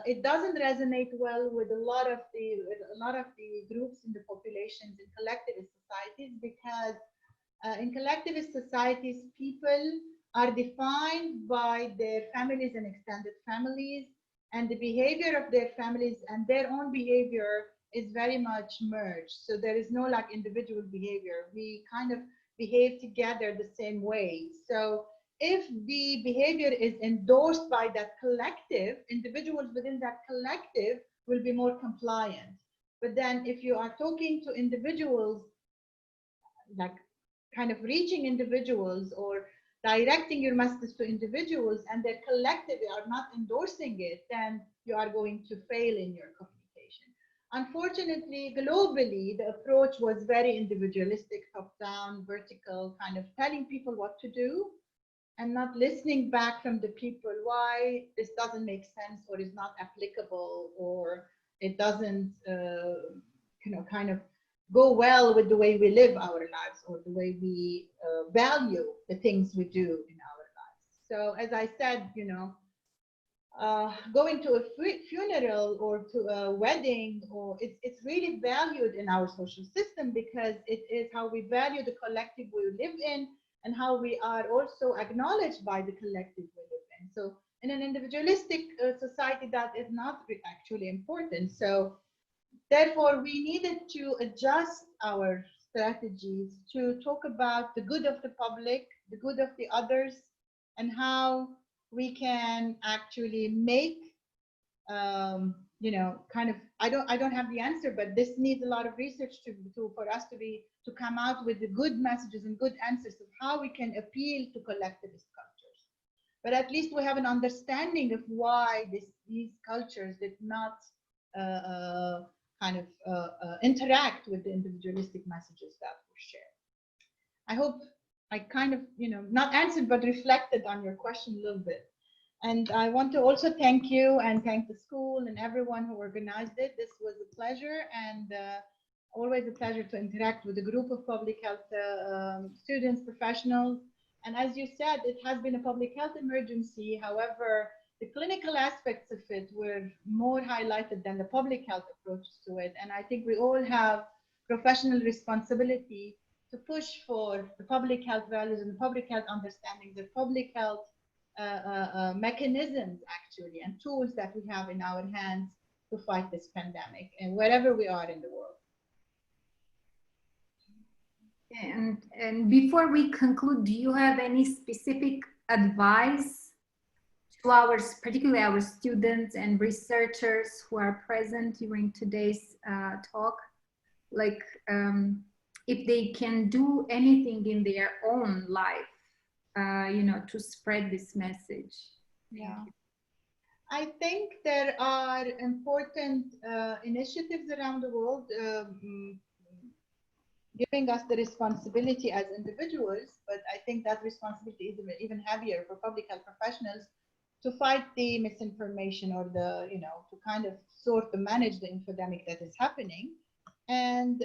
it doesn't resonate well with a lot of the groups in the populations in collectivist societies, because in collectivist societies, people are defined by their families and extended families, and the behavior of their families and their own behavior is very much merged. So there is no like individual behavior. We kind of behave together the same way. So if the behavior is endorsed by that collective, individuals within that collective will be more compliant. But then if you are talking to individuals, like kind of reaching individuals or directing your message to individuals, and their collective are not endorsing it, then you are going to fail in your communication. Unfortunately, globally, the approach was very individualistic, top-down, vertical, kind of telling people what to do and not listening back from the people why this doesn't make sense or is not applicable, or it doesn't kind of go well with the way we live our lives or the way we value the things we do in our lives. So as I said, going to a funeral or to a wedding, or it's really valued in our social system, because it is how we value the collective we live in and how we are also acknowledged by the collective we live in. So in an individualistic society, that is not actually important. So therefore, we needed to adjust our strategies to talk about the good of the public, the good of the others, and how we can actually make, kind of, I don't have the answer, but this needs a lot of research for us to come out with the good messages and good answers of how we can appeal to collectivist cultures. But at least we have an understanding of why these cultures did not interact with the individualistic messages that were shared. I hope I kind of, not answered, but reflected on your question a little bit. And I want to also thank you and thank the school and everyone who organized it. This was a pleasure, and always a pleasure to interact with a group of public health students, professionals. And as you said, it has been a public health emergency. However, the clinical aspects of it were more highlighted than the public health approaches to it. And I think we all have professional responsibility to push for the public health values and the public health understanding, the public health mechanisms actually and tools that we have in our hands to fight this pandemic and wherever we are in the world. And before we conclude, do you have any specific advice to particularly our students and researchers who are present during today's talk? Like if they can do anything in their own life, to spread this message. Yeah. I think there are important initiatives around the world giving us the responsibility as individuals, but I think that responsibility is even heavier for public health professionals to fight the misinformation or to kind of sort of manage the infodemic that is happening. And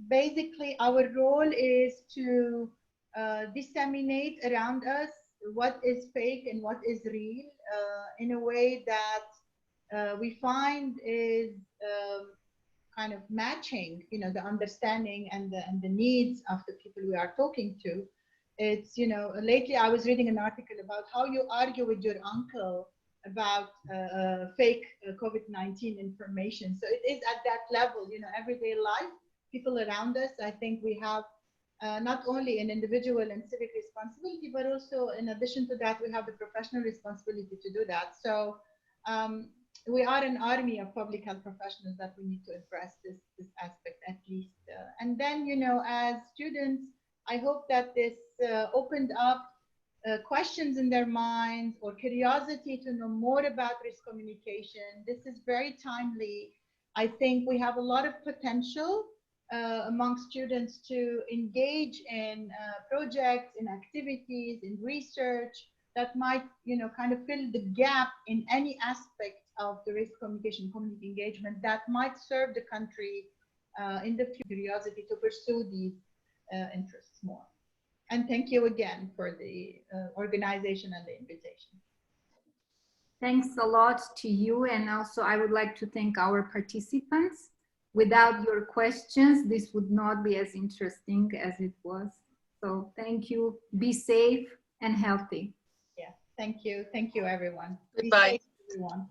basically our role is to disseminate around us what is fake and what is real in a way that we find is kind of matching, the understanding and the needs of the people we are talking to. It's, lately I was reading an article about how you argue with your uncle about fake COVID-19 information. So it is at that level, everyday life, people around us. I think we have not only an individual and civic responsibility, but also in addition to that, we have the professional responsibility to do that. So we are an army of public health professionals that we need to address this aspect at least. And then, as students, I hope that this opened up questions in their minds or curiosity to know more about risk communication. This is very timely. I think we have a lot of potential among students to engage in projects, in activities, in research that might, kind of fill the gap in any aspect of the risk communication, community engagement that might serve the country in the curiosity to pursue these interests more. And thank you again for the organization and the invitation. Thanks a lot to you. And also I would like to thank our participants. Without your questions, this would not be as interesting as it was. So thank you. Be safe and healthy. Yeah, thank you. Thank you, everyone. Goodbye. Be safe, everyone.